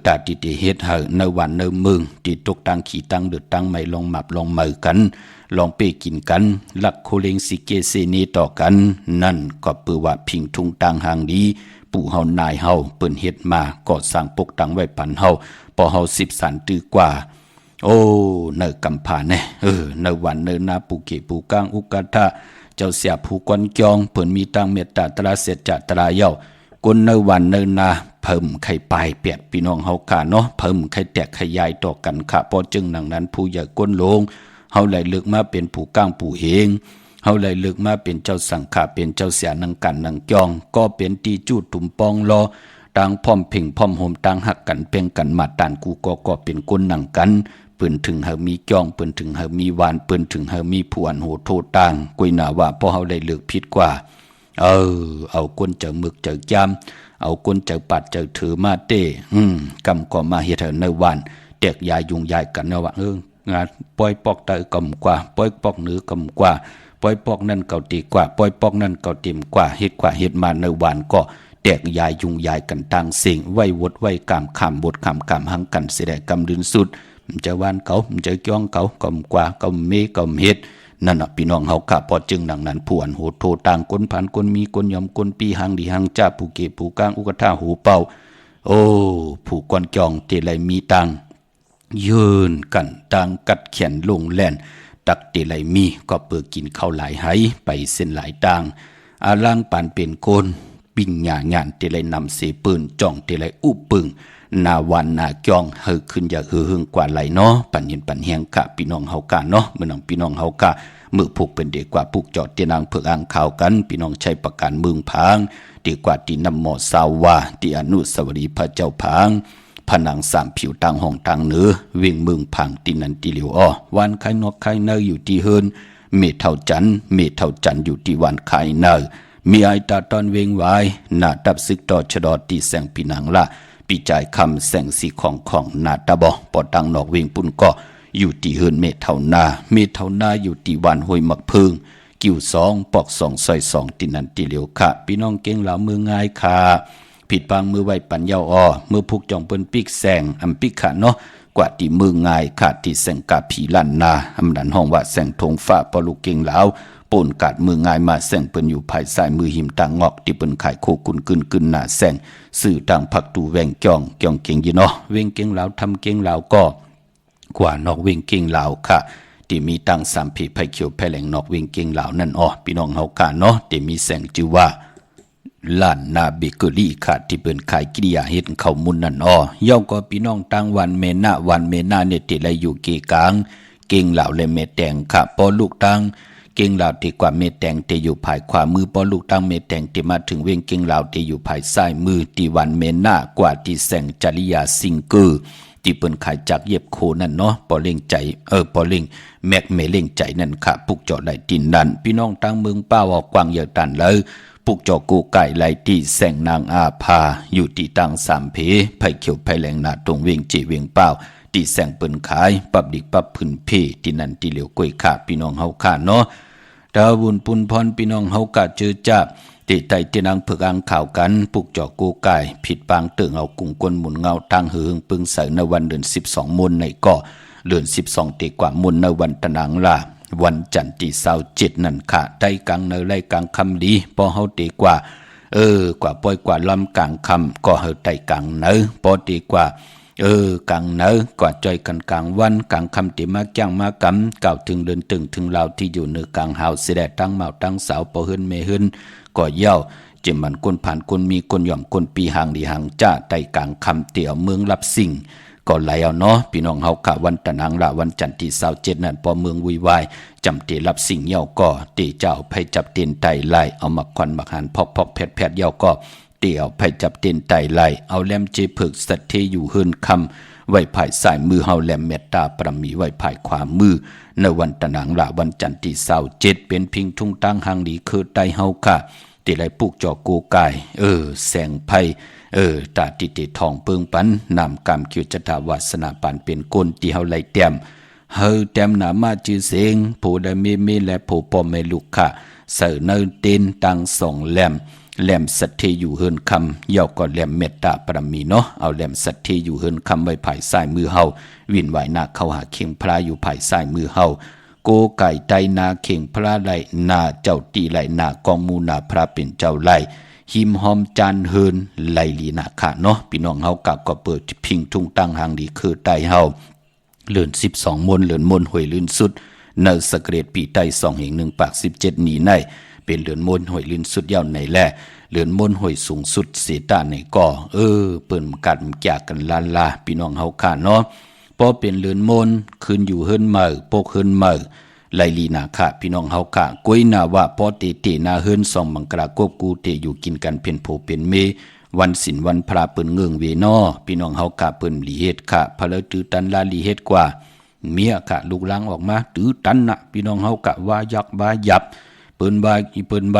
ตาติเฮ็ดให้ในวันในเมืองที่ตกตังขี่ตังเดือดตังไม่ลองหมับลองมือกันลองเปกินกันลักโคเลงสิเกเซนีต่อกันนั่นก็เปือว่าพิงทุ่งตังหางดีปู่เฮานายเฮาเปิ้นเฮ็ดมาก็สร้างปกตังไว้ปันเฮาพอเฮา10สันตื้อกว่าโอ้เนกำผาแน่ในวันเนนาปูเกปูกางอุกาทะเจ้าเสียผู้กวนจองเปิ้นมีตังเมตตาตราเสจตราเย้าคนในวันเนนาเพิ่มไข่ปลายเปียดพี่น้องเฮากะเนาะเพิ่มไข่แตกไข่ยายต่อกันค่ะพอจึงหนังนั้นผู้ใหญ่ก้นลงเฮาไหลเลือกมาเป็นผู้ก้างผู้เฮงเฮาไหลเลือกมาเป็นเจ้าสังฆาเป็นเจ้าเสียนังกันนังจองก็เป็นตีจูดตุ่มปองรอต่างพร้อมเพ่งพร้อมโฮมต่างหักกันเพ่งกันมาตานกูก็เป็นคนนังกันเปิ้นถึงเฮามีจองเปิ้นถึงเฮามีวานเปิ้นถึงเฮามีผู้อันโหโทต่างกุยหน้าว่าพอเฮาได้เลือกผิดกว่าเอาคนเจอมึกเจอจามเอาคนเจอปัดเจอถือมาเต้กำก็มาเฮ็ดให้ในวันแตกยายยุงยายกันเนาะว่างานปล่อยปอกเตอกำกว่าปล่อยปอกเนื้อกำกว่าปล่อยปอกนั่นเก่าตีกว่าปล่อยปอกนั่นเก่าเต็มกว่าเฮ็ดมาในวันก็แตกยายยุงยายกันต่างสิ่งไว้วดไว้กามข้ามบทข้ามกามหังกันเสียได้กำลืนสุดมันจะวานเขามันจะจ้องเขากำกว่ากำเมกำเฮ็ดนั่นน่ะพี่น้องเฮากะพอจึงดังนั้นผู้อันโหดโทต่างคนผ่านคนมีคนยอมคนปีหังดีหังจ้าผู้เก็บผู้กลางอุกท่าหูเป่าผู้กวนจองเตไลมีตังยืนกันต่างกัดเขียนลงแล่นตักเตไลมีก็เปิดกินข้าวหลายไหไปเส้นหลายต่างอาล่างปานเป็นโกนปิ้งหญ้างานเตไลนำเสปืนจ้องเตไลอุปึงนาวันนาจองเฮอขึ้นอย่าหึงกว่าไหลเนาะปันเห็นปันแหงกะพี่น้องเฮากะเนาะมื้อนังพี่น้องเฮากะมือผูกเป็นเด็กกว่าผูกจอดเตียนางเพื่ออ่างข่าวกันพี่น้องใช้ประกันเมืองพางดีกว่าที่นำหมอสาวาที่อนุสาวรีย์พระเจ้าพางผนังสามผิวต่างห้องต่างเหนือเวียงเมืองพังตินันติเหลียวอ้อวันไข่นกไข่เนยอยู่ที่เฮินเมเท่าจันอยู่ที่วันไข่เนยมีไอตาตอนเวงไว้หน้าดับซึกต่อชดอตีแสงปีนังละปีจ่ายคำแสงสีของนาตาบอปอตังนอกเวงปุ่นก็อยู่ที่เฮินเมเท่านาอยู่ที่วันห้วยมักพึงกิ่ว2ปอก2ซอย2ตินันติเหลียวค่ะพี่น้องเก่งเหล่ามือง่ายค่ะผิดบางมือไว้ปัญญาอ้อมือผูกจองเปิ้นปิกแสงอำปิกค่ะเนาะกว่าที่มือง่ายค่ะที่แสงกาผีลั่นนาอำดันห้องว่าแสงทงฟ้าปอลูกเก่งเหลาปนกาดมือง่ายมาแสงเปิ้นอยู่ภายซ้ายมือหิมต่างงอกที่เปิ้นขายโคกุนกึนหน้าแสงสื่อต่างผักตูแวงจองเก่งอยู่เนาะเวงเก่งเหลาทำเก่งเหลาก็กว่านอกเวงเก่งเหลาค่ะที่มีตั้ง3ผีไผเขียวไผแหลงนอกเวงเก่งเหลานั่นอ้อพี่น้องเฮากะเนาะที่มีแสงชื่อว่าล้านนาเบเกอรี่ค่ะที่เปิ้นขายกิริยาเฮ็ดข้าวมุนนั่นอ้อย่อก็พี่น้องตั้งวันเมนาเนี่ยที่ไรอยู่เกกลางเก่งเหล่าและเมแตงค่ะปอลูกตั้งเก่งเหล่าที่กว่าเมแตงที่อยู่ภายขวามือปอลูกตั้งเมแตงที่มาถึงเวงเก่งเหล่าที่อยู่ภายซ้ายมือที่วันเมนากว่าที่แสงจริยาซิงเกอร์ที่เปิ้นขายจากเย็บโคนั่นเนาะปอเล่งใจปอเล่งแมกเมเล่งใจนั่นค่ะปุกเจาะไหลตินนั่นพี่น้องตั้งเมืองป้าวอกวางเยอะตันเลยปุกจอกูไก่ไหลที่แสงนางอาภาอยู่ที่ตัง3เพไผเขียวไผแหลงนาตรงเวียงจีเวียงเป้าที่แสงเปิ้นขายปับดิกปับพื้นเพที่นั่นที่เหลียวกล้วยขาพี่น้องเฮาค่ะเนาะดาวุนปุนพรพี่น้องเฮากะเจอจ้าที่ไตที่นางเพิกอ่างข่าวกันปุกจอกูไก่ผิดปางเติงเอากุ้งกวนหมุนเงาทางหึงปึงใส่ในวันเดือน12มนในก็เดือน12ตีกว่ามนในวันตะนางลาวันจันทร์ที่27นั่นค่ะได้กลางในไรกลางคำดีพอเฮาตีกว่ากว่าปล่อยกว่าลำกลางคำก็เฮาไตกลางเนอพอตีกว่ากลางเนอกว่าจอยกันกลางวันกลางคำติมาจ้างมากำกล่าวถึงเดินตึงถึงลาวที่อยู่เนือกลางหาวเสด็จตั้งเมาตั้งสาวปอเฮินเมเฮินก็เย้าจิมันคนผ่านคนมีคนหย่อมคนปีหางดีหางจ้าไตกลางคำเตี่ยวเมืองรับสิ่ง ก็ไหลเอาเนาะพี่น้องเฮากะวันตะนางละวันจันทร์ที่27นั่นปอเมืองวุ่นวายจำเตรับสิ่งเหี่ยวก็เตเจ้าไผจับเตียนไตไล่เอามักควันมักหันพอกๆแผดๆเหี่ยวก็เตี่ยวไผจับเตียนไตไล่เอาแหลมเจผึกสัตเทอยู่เฮินคำไว้ภายซ้ายมือเฮาแหลมเมตตาปรมีไว้ภายขวามือในวันตะนางละวันจันทร์ที่27เป็นพิงทุ่งตั้งหางดีคือไตเฮากะติไลปลูกจอโกกายแสงไผตาติติทองเปิงปันนำกรรมคิวจตาวาสนาปานเป็นก้นที่เฮาไล่แต้มเฮาแต้มหนามาจื้อเสงผู้ได้เมและผู้ปอมแม่ลูกค่ะเสือเนินเต้นตังสองแหลมสัตเทอยู่เฮินคำเย่าก็แหลมเมตตาปรมีเนาะเอาแหลมสัตเทอยู่เฮินคำไว้ภายซ้ายมือเฮาวินไหวหน้าเข้าหาเข่งพระอยู่ภายซ้ายมือเฮาโกไก่ไตนาเข่งพระไหลนาเจ้าตีไหลนากองมูนาพระเป็นเจ้าไหลหิมหอมจานเฮินไหลลีนาค่ะเนาะพี่น้องเฮากะก็เปิดพิงทุ่งตั้งหางดีคือไตเฮาเลื่อน12มนเลื่อนมนหวยลื่นสุดเนสเกรดปีไต2แห่ง1ปาก17หนีในเป็นเลื่อนมนหวยลื่นสุดยาวในแลเลื่อนมนหวยสูงสุดเสตาในก่อเปิ้นกัดจากกันลาพี่น้องเฮาค่ะเนาะพอเป็นเลื่อนมนคืนอยู่เฮินเมื่อโปกเฮินเมื่อไลลีนาค่ะพี่น้องเฮากะกวยนาว่าพอเตนาเฮิน2มังกรากบกูเตอยู่กินกันเป็นโผเป็นเมวันศีลวันพระเปิ้นเงิงเวนอพี่น้องเฮากะเปิ้นลีเฮ็ดค่ะพะเลตื้อตันลาลีเฮ็ดกว่าเมียกะลูกหลังออกมาตื้อตันน่ะพี่น้องเฮากะว่ายักว่ายับเปิ้นว่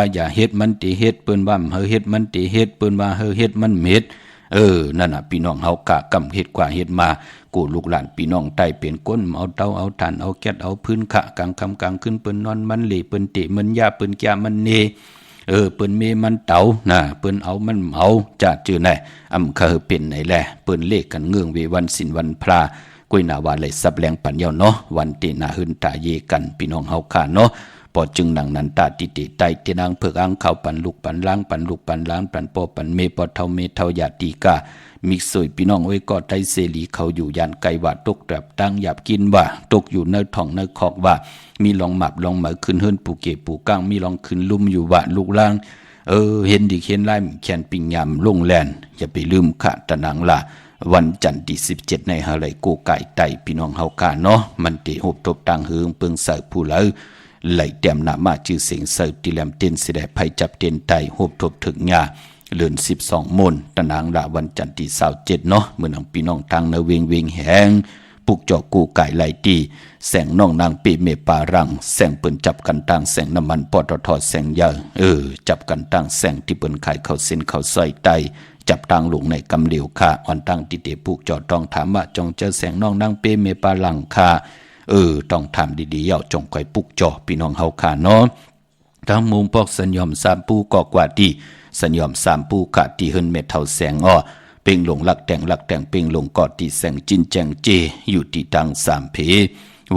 าอย่าเฮ็ดมันติเฮ็ดเปิ้นว่าเฮาเฮ็ดมันติเฮ็ดเปิ้นว่าเฮาเฮ็ดมันเม็ดนั่นน่ะพี่น้องเฮากะกำเฮ็ดกว่าเฮ็ดมากูลูกหลานพี่น้องใต้เป็นก้นเอาเตาเอาถ่านเอาแก๊สเอาพื้นขะกลางค่ำกลางคืนเปิ้นนอนมันเหลเปิ้นเตะมันยาเปิ้นแก่มันเนเปิ้นเมมันเตาน่ะเปิ้นเอามันเอาจะจื้อไหนอำคือเป็นไหนแลเปิ้นเลขกันเงื่องเววันศีลวันพระกวยหน้าว่าเลยสับแรงปัญญาเนาะวันเตนาหึนตาเยกันพี่น้องเฮาค่ะเนาะพอจึงดังนั้นตาติติไตเตนางเพิกอังเข้าปันลูกปันล้างปันลูกปันล้างปันปอปันเมปอเท่าเมเท่าญาติกามิกสวยพี่น้องไว้ก็ไตเสรีเขาอยู่ยานไกว่าตกแบบตั้งหยับกินว่าตกอยู่ในท้องในคอกว่ามีลองหมับลองเหมือขึ้นเฮิรนปูเกปูก้างมีลองขึ้นลุ่มอยู่ว่าลูกล่างเห็นดีเห็นไล่แขนปิงยำลงแลนอย่าไปลืมขะตะนังละวันจันทร์ที่17ในหาไหลโกไก่ไตพี่น้องเฮากาเนาะมันติหบตบตังเฮืองเปิงใส่ผู้เลยไหลแต้มหน้ามาชื่อเสียงเสิร์ติแลมเต้นสิได้ไผจับเต้นไตหบทบถึงงาเลื่อน12มนตะนางละวันจันทร์ที่27เนาะเมื่อนำพี่น้องทางเนเวงแหงปุกจอกกูไก่ไหลตีแสงน้องนางปีเมปารังแสงเปิ้นจับกันตั้งแสงน้ำมันปตทแสงยาจับกันตั้งแสงที่เปิ้นขายเข้าเส้นเข้าซอยไตจับตั้งลงในกำเหลียวค่ะอ่อนตั้งติเตปุกจอดต้องถามว่าจงเจอแสงน้องนางปีเมปารังค่ะต้องทำดีๆเอาจงคอยปุกจอพี่น้องเฮาค่ะเนาะทั้งมุมพอกสัญญอม3ปูกอกว่าดีสัญญอม3ปูกะที่เฮินเม็ดเท่าแสงอ้อเป่งลงลักแต่งเป่งลงกอดที่แสงจินแจงเจอยู่ที่ทาง3เพ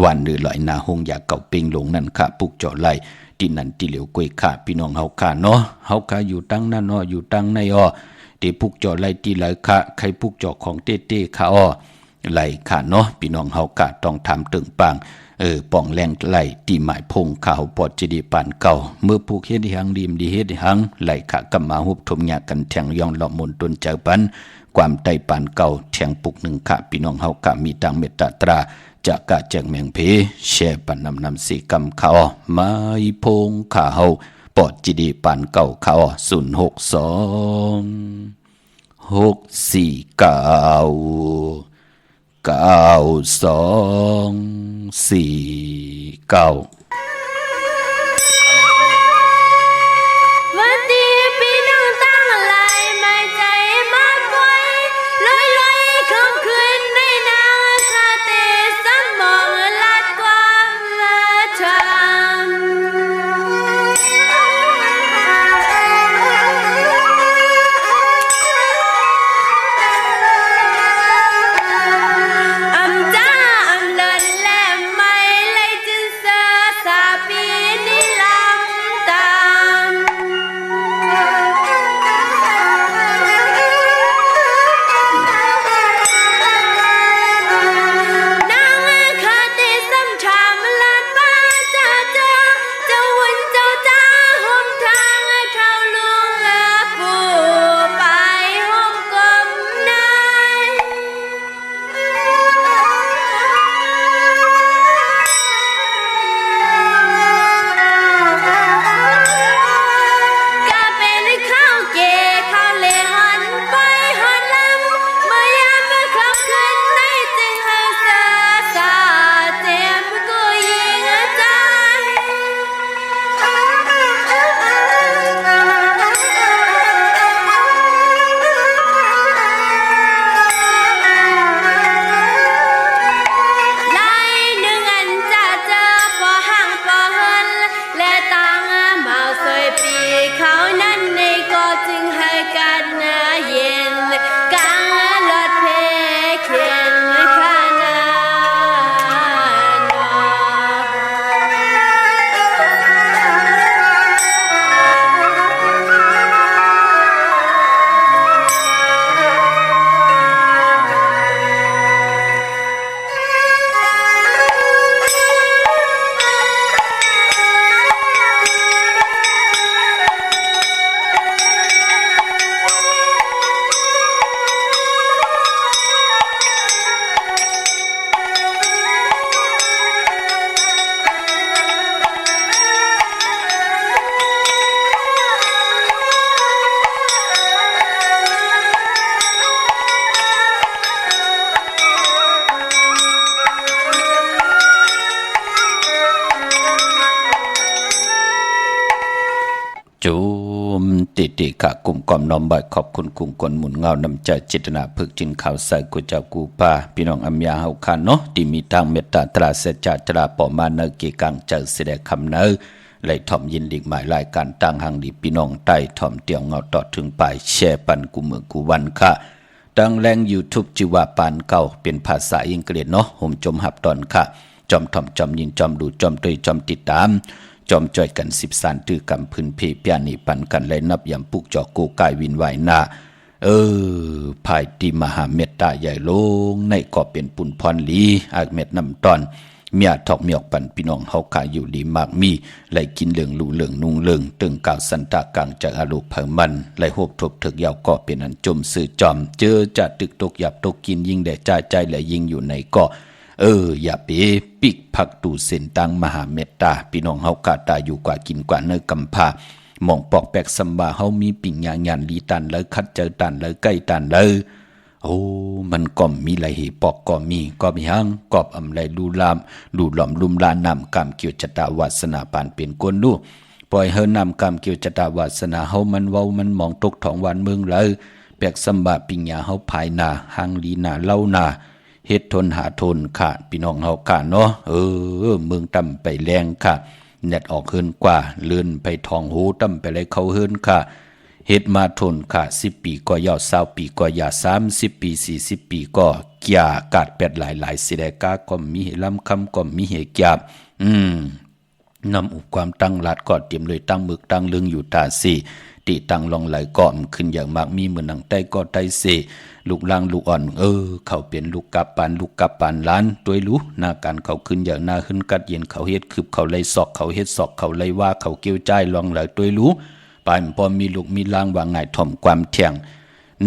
วันหรือลอยนาหงอยากเก่าเป่งลงนั่นค่ะปุกจอไหลที่นั่นที่เหลียวกวยค่ะพี่น้องเฮาค่ะเนาะเฮาค่ะอยู่ตั้งนั่นอ้ออยู่ตั้งในอ้อที่ปุกจอไหลที่ไหลค่ะใครปุกจอของเต้ๆค่ะอ้อไหลค่ะเนาะพี่น้องเฮากะต้องทำตึงปังป่องแรงไหลตีหมายพงข่าวปอดจีดีปานเก่าเมื่อผูกเฮ็ดหังดีมดีเฮ็ดหังไหลขะกำมาหุบทมหยากันแทงย่องหลอกมนตนเจอปันความไตปานเก่าแทงปุกหนึ่งขะพี่น้องเฮากะมีตังเมตตาตราจะกะแจงแมงเพแช่ปันนำสีกำข่าวไม้พงข่าวปอดจีดีปานเก่าข่าว0624649 จุมติกะกลุ่มกอมน้อมบ่อยขอบคุณกลุ่มกลหมุนเงานำใจจิตนาพึกจินข่าวใส่กุเจ้ากูป้าพี่น้องอัมยาเฮาคานเนาะที่มีทางเมตตาตราเสจตราปอมาเนกีกังเจอเสดคำเนไหลถ่อมยินดีหมายรายการตั้งหังดีพี่น้องใต้ถ่อมเตียวเงาต่อถึงปลายแช่ปันกูมือกูวันค่ะดังแรง YouTube จิว่าปานเก่าเป็นภาษาอังกฤษเนาะผมจมหับตอนค่ะจอมถ่อมจอมยินจอมดูจอมตยจอมติดตามจอมจ่อยกัน10สานตือกำพื้นเพเปียนีปันกันเลยนับยำปุกจอโกกายวินไหวหน้าภายตีมหาเมตตาใหญ่ลงในก็เป็นปุนพรลีอากเม็ดน้ำตอนเมียทอกเมียกปันพี่น้องเฮาขายอยู่ดีมากมีไหลกินเหลืองลู่เหลืองนุ่งเหลืองตึงกาวสันตากลางจากอารุเพิ่มมันไหลโหบทบถึกยาวก็เป็นอันจมสื่อจอมเจอจัดตึกตกหยับตกกินยิ่งแด่ใจและยิ่งอยู่ในก็อย่าไปปิกผักตูเส้นตังมหาเมตตาพี่น้องเฮากาตาอยู่กว่ากินกว่าเนื้อกำพามองปอกแปกสำบาเฮามีปิ่งยานลีตันเลยคัดเจอตันเลยใกล้ตันเลยมันก็มีไหลเหปอกก็มีหังกอบอำไหลลูลามลูหล่อมลุมลานำกรรมเกี่ยวจตาวาสนาปานเป็นกวนดูปล่อยเฮานำกรรมเกี่ยวจตาวาสนาเฮามันเว้ามันมองตกท้องวันเมืองเลยแปกสำบาปิ่งยาเฮาภายนาหังลีนาเล่านาเฮ็ดทนหาทนค่ะพี่น้องเฮาค่ะเนาะเมืองต่ำไปแรงค่ะเน็ตออกเฮินกว่าเลื่อนไปทองหูต่ำไปเลยเขาเฮินค่ะเฮ็ดมาทนค่ะ10ปีก็ยาว20ปีก็ยา30ปี40ปีก็เกียกาดแปดหลายๆสิได้กาก็มีลำคำก็มีเหกยาบนำอุปความตั้งหลัดก็เตรียมเลยตั้งมึกตั้งลึงอยู่ตาสี่ตีตั้งลองไหลก่อมขึ้นอย่างมากมีเหมือนหนังใต้ก็ใต้เสลูกล่างลูกอ่อนเขาเป็นลูกกับปานล้านตัวรู้หน้าการเขาขึ้นอย่างหน้าขึ้นกัดเย็นเขาเฮ็ดคืบเขาไล่ศอกเขาเฮ็ดศอกเขาไล่ว่าเขาเกี่ยวใจลองไหลตัวรู้ปานพอมีลูกมีล่างว่าง่ายถ่อมความเที่ยง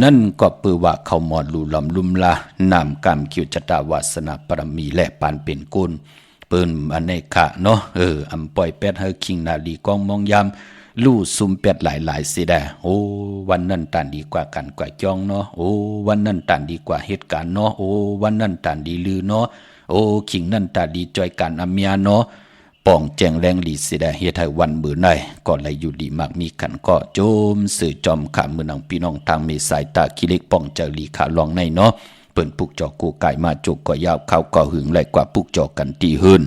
นั่นก็ปือว่าเขาหมอดลูหลอมลุมลานามกรรมคิวจตาวาสนาปรมีและปานเป็นกุลเปิ้นอันในขะเนาะอำปล่อยแปดเฮาคิงนาลีกองมองยามลู่ซุมเป็ดหลายสิได้วันนั้นตันดีกว่ากันกว่าจ้องเนาะวันนั้นตันดีกว่าเหตุการณ์เนาะวันนั้นตันดีลือเนาะขิงนั้นตันดีจอยกันอเมียเนาะป้องแจงแรงลีสิได้เฮ็ดให้วันมื้อไหนก็เลยอยู่ดีมากมีขันก็โจมสื่อจอมขามือนังพี่น้องทางเมสายตาคิเล็กป้องเจอลีขาลองในเนาะเปิ้นปุกจอกูไก่มาจกก็ยาวเข้าก็หึงไหลกว่าปุกจอกันตีหืน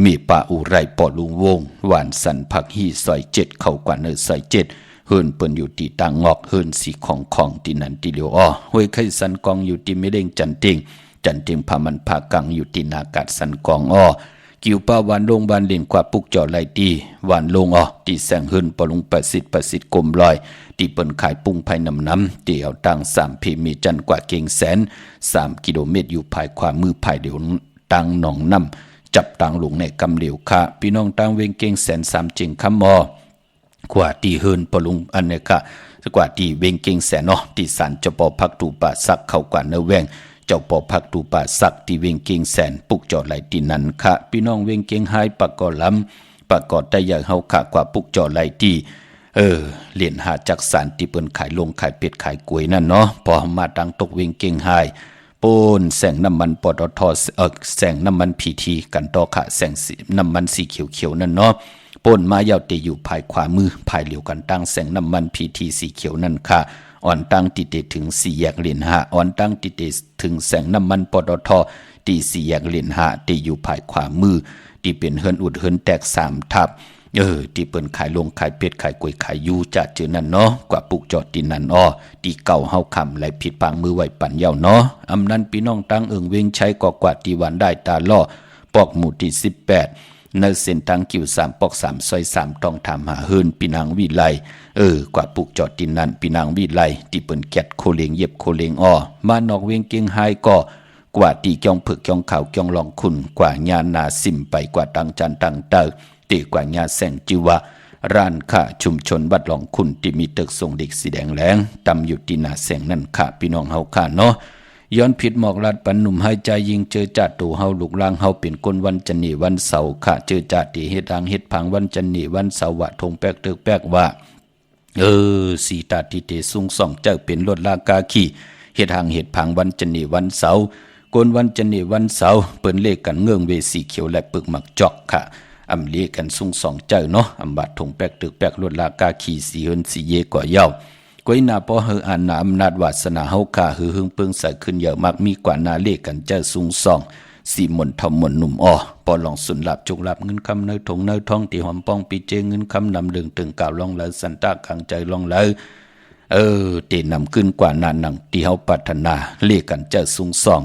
มีป่าอุไรปอลุงวงหวานสันผักฮีซอย7เข้ากว่าเนอซอย7เฮินเปิ้นอยู่ที่ต่างงอกเฮินสีของที่นั่นที่เลียวห้วยไข่สันกองอยู่ที่ไม่เด้งจันเต็งพามันพากังอยู่ที่นากาศสันกองกิวป้าวันลงบานเล่นกว่าปุกจอไหลตีวันลงที่แสงเฮินปอลุงประสิทธิ์กลมลอยที่เปิ้นขายปุ้งภายน้ำเตี่ยวตั้ง3พีมีจันกว่าเก่งแสน3กิโลเมตรอยู่ภายขวามือภายเดียวตั้งหนองน้ำจับตังลงในกำเหลียวค่ะพี่น้องตังเวงเก่งแสน3จิงคำกว่าที่เฮินปลุงอันนี้ค่ะกว่าที่เวงเก่งแสนที่สันเจ้าปอพักตูป่าสักเข้ากว่าเนื้อแวงเจ้าปอพักตูป่าสักที่เวงเก่งแสนปุกจอไหลที่นั้นค่ะพี่น้องเวงเก่งหายปากกอลำปากกอได้อย่างเฮาค่ะกว่าปุกจอไหลที่เหรียญหาจักสารที่เปิ้นขายลงขายเป็ดขายกล้วยนั่นเนาะพอมาตังตกเวงเก่งหายปูนแสงน้ำมันปตทแสงน้ำมันพีทีกันต่อค่ะแสงน้ำมันสีเขียวนั่นเนาะปูนมายาวตีอยู่ภายขวามือภายเหลียวกันตั้งแสงน้ำมันพีทีสีเขียวนั่นค่ะอ่อนตั้งติดถึง4แยกเหรียญหาอ่อนตั้งติดถึงแสงน้ำมันปตทตี4แยกเหรียญหาตีอยู่ภายขวามือที่เป็นเฮินอุดเฮินแตก3ทับที่เปิ้นขายลงขายเป็ดขายกล้วยขายยูจะเจอนั่นเนาะกว่าปุกจอดที่นั่นที่เก่าเฮาคำไหลผิดปางมือไหวปั่นเยาเนาะอำนั้นพี่น้องตั้งเวงใช้กว่าที่วันได้ตาล่อปอกหมู่ที่18ในเส้นทางกิ่ว3ปอก3ซอย3ต้องถามหาเฮินพี่นางวิไลกว่าปุกจอดที่นั่นพี่นางวิไลที่เปิ้นแกดโคเลงเย็บโคเลงมานอกเวงเก่งหายก็กว่าที่จ้องผึกจ้องขาวจ้องลองคุณกว่าญาณนาสิมไปกว่าตังจันตังเตอตีกว่าญาแสงจิวะร้านค้าชุมชนบัดหลองคุณที่มีตึกส่งเด็กสีแดงแหลงตำอยู่ที่หน้าแสงนั่นค่ะพี่น้องเฮาค่ะเนาะย้อนผิดหมอกลัดปันหนุ่มให้ใจยิงเจอจัดตูเฮาลูกลางเฮาเป็นคนวันจันนีวันเสาร์ค่ะเจอจัดที่เฮ็ดทางเฮ็ดพังวันจันนีวันเสาร์วะทงแป๊กตึกแป๊กว่าสีตาที่เตสูงส่องเจ้าเป็นรถลากาขี่เฮ็ดทางเฮ็ดพังวันจันนีวันเสาร์กนวันจันนีวันเสาร์เปิ้นเลขกันเงื่องเวสีเขียวและปึกหมักจอกค่ะ อำเลกันซุ่งสองเจ้าเนาะอำบาดถงแปกตึกแปกลวดลากาขี่สีเฮินสีเยกว่าเย้ากวยนาพอเฮออันนาอำนาจวาสนาเฮาค่าหือหึงเปิงใส่ขึ้นเยอะมากมีกว่านาเลกันเจ้าซุ่งสองสีมนทำมนหนุ่มอ้อปอลองสุนหลับจุกหลับเงินคำเนยถงเนยท้องตีหอมป้องปีเจเงินคำนำเดืองตึงกล่าวลองเลยสันตาขังใจลองเลยเตนำขึ้นกว่านานหนังที่เฮาปรารถนาเลกันเจ้าซุ่งสอง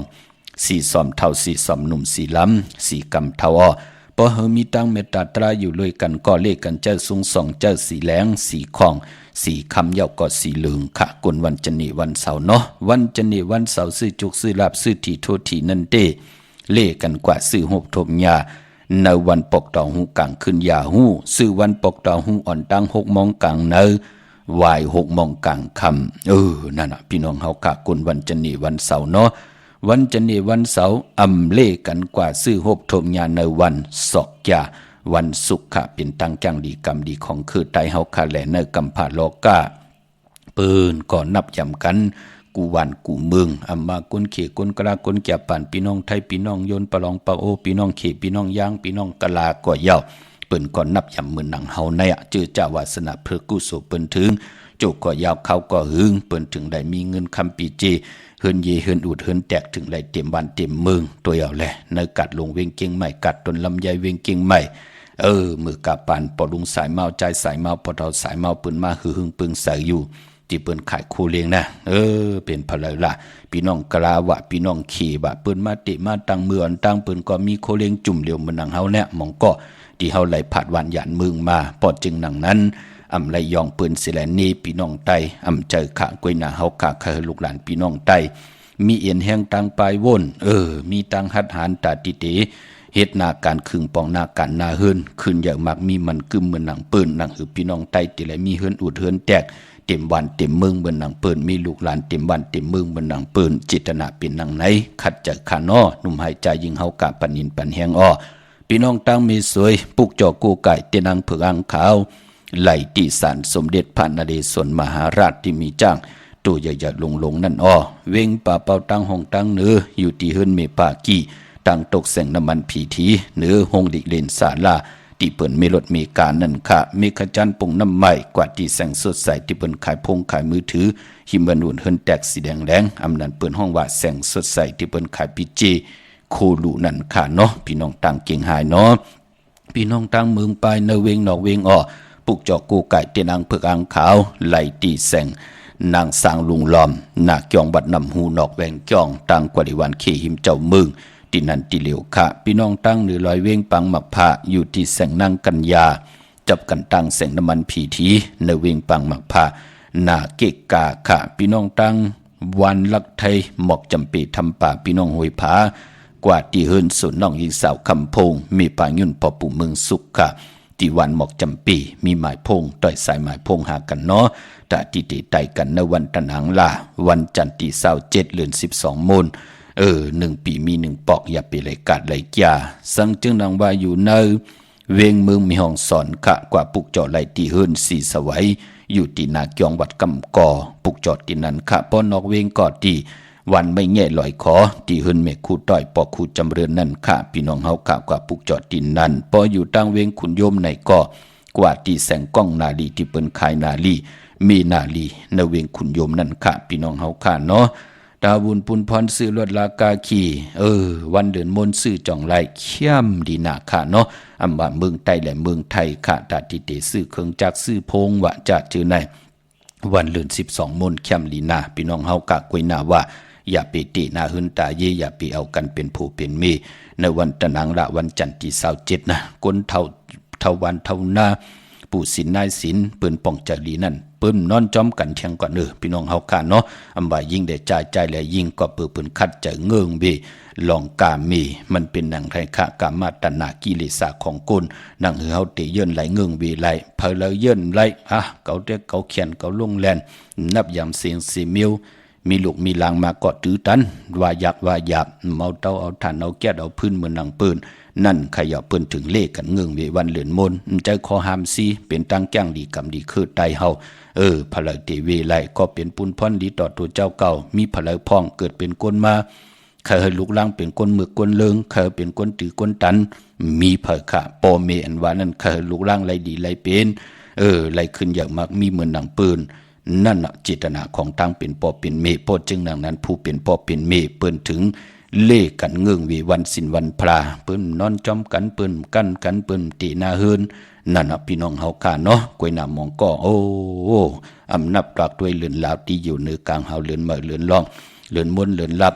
สีสอมเท่าสีสอมหนุ่มสีล้ำสีกำเท่าอ้อพอเฮอมีตั้งเมตตาตราอยู่เลยกันก็เลกันเจ้าซุ่งสองเจ้าสีแหลงสีของสีคำเย้าก็สีเหลืองขะกวนวันจันนีวันเสาร์เนาะวันจันนีวันเสาร์ซื้อจุกซื้อลาบซื้อทีโททีนั่นเด้เล่กันกว่าซื้อหบทมยาในวันปกตองหูกลางขึ้นยาหูซื้อวันปกตองหูอ่อนตั้ง6 โมงกลางเนอวาย6 โมงกลางคำนั่นน่ะพี่น้องเฮากะกวนวันจันนีวันเสาร์เนาะวันจันนีวันเสาร์อำเล่กันกว่าซื้อหบทมยาในวันศอกยาวันศุกร์ค่ะเป็นตั้งจังดีกรรมดีของคือไตเฮาคาแหลในกำผาโลกาปืนก่อนนับย่ำกันกูวันกูเมืองอำมากุนเขกุนกะลากุนแก่ป่านพี่น้องไทยพี่น้องยนปะลองปะโอพี่น้องเขพี่น้องย่างพี่น้องกะลาก่อยาวเปิ้นก่อนนับย่ำมือหนังเฮาในเจอเจ้าวาสนาเพื่อกุศลเปิ้นถึงโจกก่อยาวเขาก็หึงเปิ้นถึงได้มีเงินคำปีเจเฮินเยเฮินอุดเฮินแตกถึงได้เต็มบ้านเต็มเมืองตัวเอาแหละในกัดลงเวงเก่งใหม่กัดต้นลำไยเวงเก่งใหม่มือกาปานปอลุงสายเมาใจสายเมาปอเทาสายเมาปืนมาหึงปึงใส่อยู่ที่เปิ้นขายคู่เลี้ยงนะเป็นพลายละพี่น้องกลาวะพี่น้องขี่บะเปิ้นมาติมาตั้งเมืองตั้งเปิ้นก็มีโคเลี้ยงจุ่มเหลียวมันนังเฮาเนี่ยมองก็ที่เฮาไหลผาดวันหยานเมืองมาปอดจึงหนังนั้นอำไหลยองปืนสิแลนีพี่น้องไตอำเจอขะกวยหน้าเฮากะเคยลูกหลานพี่น้องไตมีเอียนแห้งตังปลายวนมีตังหัดหารตาติเตเฮ็ดนาการคึงปองนาการนาเฮินขึ้นอย่างมากมีมันกึมเหมือนหนังปืนหนังหือพี่น้องไตติไหลมีเฮินอุดเฮินแตกเต็มวันเต็มเมืองเหมือนหนังปืนมีลูกหลานเต็มวันเต็มเมืองเหมือนหนังปืนจิตนาเป็นหนังไหนขัดจากขานอหนุ่มหายใจยิงเฮากะปันนินปันแหงอ้อพี่น้องตั้งมีสวยปุกจอกูไก่เตนังเผือกอังขาวไหลติสารสมเด็จพระนเรศวรมหาราชที่มีจ้างตัวใหญ่ๆลงนั่นอ้อเวงป่าเป่าตั้งห้องตั้งเนื้ออยู่ที่เฮินเมปากี้ตั้งตกแสงน้ำมันผีทีเนื้อห้องดิเลนศาลาที่เปิ่นมีรถมีการนั่นค่ะมีขจันปงน้ำใหม่กว่าที่แสงสดใสที่เปิ่นขายพงขายมือถือหิมบันอุ่นเฮินแตกสีแดงแดงอำนั้นเปิ่นห้องว่าแสงสดใสที่เปิ่นขายปีเจโคลูนั่นค่ะเนาะพี่น้องต่างเก่งหายเนาะพี่น้องต่างเมืองไปเนเวงนอกเวงอ้อปุกจอกกูไก่เตนังเผือกอังขาวไหลตีแสงนางสางลุงลอมนาเกียงบัดนำหูนอกแวงจ้องต่างกว่าดิวันเคหิมเจ้าเมืองที่นันติเหลียวค่ะพี่น้องตั้งหรือลอยเว้งปังหมักผ้าอยู่ที่แสงนางกัญญาจับกันตั้งแสงน้ำมันผีทีในเว้งปังหมักผ้านาเกกาค่ะพี่น้องตั้งวันลักไทยหมอกจำปีทำป่าพี่น้องหวยผากว่าที่เฮินสุนน้องยิงสาวคำพงมีป่ายุ่นพอปู่เมืองสุขค่ะที่วันหมอกจำปีมีหมายพงต่อยสายหมายพงหากันเนาะแต่ที่ติไตกันในวันตันหังลาวันจันทร์ที่27 เดือน 12 มูล1 ปีมี1ปอกอย่าไปเลยกัดเลยจ้าสังจึงดังว่าอยู่ในเวงเมืองมีห้องสอนขะกว่าปุกจอดไหลตีเฮินสีสวัยอยู่ที่นาเกียงวัดกำกอปุกจอดที่นั้นขะป้อนนอกเวงกอดที่วันไม่แง่ลอยขอที่เฮินเมฆคู่ต้อยปอกคู่จำเรือนนั่นขะพี่น้องเฮาขะกว่าปุกจอดที่นั้นพออยู่ตั้งเวงขุนโยมในก่อกว่าที่แสงก้องนาลีที่เปิ้นขายนาลีมีนาลีในเวงขุนโยมนั่นขะพี่น้องเฮาขะเนาะดาบุญปุนพรซื้อลวดลากาขีวันเดือนมนซื้อจ่องไหลเข้มดีนาค่ะเนาะอำว่าเมืองไทยและเมืองไทยค่ะตาติเตซื้อเครื่องจักรซื้อพงวะจัดชื่อในวันเดือน12 มนเข้มดีนาพี่น้องเฮากะกวยนาว่าอย่าไปตินาหึนตาเยอย่าไปเอากันเป็นผู้เป็นเมในวันตะนังละวันจันทร์ที่27นะก้นเท่าวันเท่าหน้าปู่สินนายสินเปิ้นป้องจรีนั่นเปิ้นนอนจอมกันเที่ยงก่อนพี่น้องเฮาค่ะเนาะอำว่ายิ่งได้จ่ายใจและยิ่งก็เปิ้นคัดใจเงิงเบลองกามีมันเป็นหนังไทยคะกามาตัณหากิเลสของกุลหนังเฮาเตเยินไหลเงิงเบไหลเพลเยินไหลเกาเด็กเกาเขียนเกาลงแลนนับยำเสียงสิมิวมีลูกมีลางมาก็ตื้อตันว่าอยากเมาเต้าเอาถ่านเอาแก๊สเอาพื้นเหมือนหนังปืนนั่นขยับเปิ้นถึงเลขกันเงื่องเววันเหลือนมนใจคอหามซีเป็นตั้งแก้งดีกำดีคือไตเฮาพลายเตเวไลก็เป็นปุนพ่อนดีต่อตัวเจ้าเก่ามีพลายพ่องเกิดเป็นก้นมา เคยลูกหลานเป็นคนมือคนเลิงเคยเป็นคนตือคนตันมีเผอค่ะปอเมอันว่านั้นเคยลูกหลานไรดีไรเป็นไรขึ้นอย่างมากมีเหมือนหนังปืนนั่นน่ะเจตนาของตั้งเป็นปอเป็นเมพอจึงดังนั้นผู้เป็นปอเป็นเมเปิ้นถึงเล่กันเงื่องวีวันสินวันพระเปิ้นนอนจอมกันเปิ้นกั้นกันเปิ้นตีนาเฮินนั่นน่ะพี่น้องเฮาค่ะเนาะกวยน้ำมองก็โอ้อำนับปากด้วยเลือนลาวที่อยู่เหนือกลางเฮาเลือนเมื่อเลือนล่องเลือนมนเลือนลับ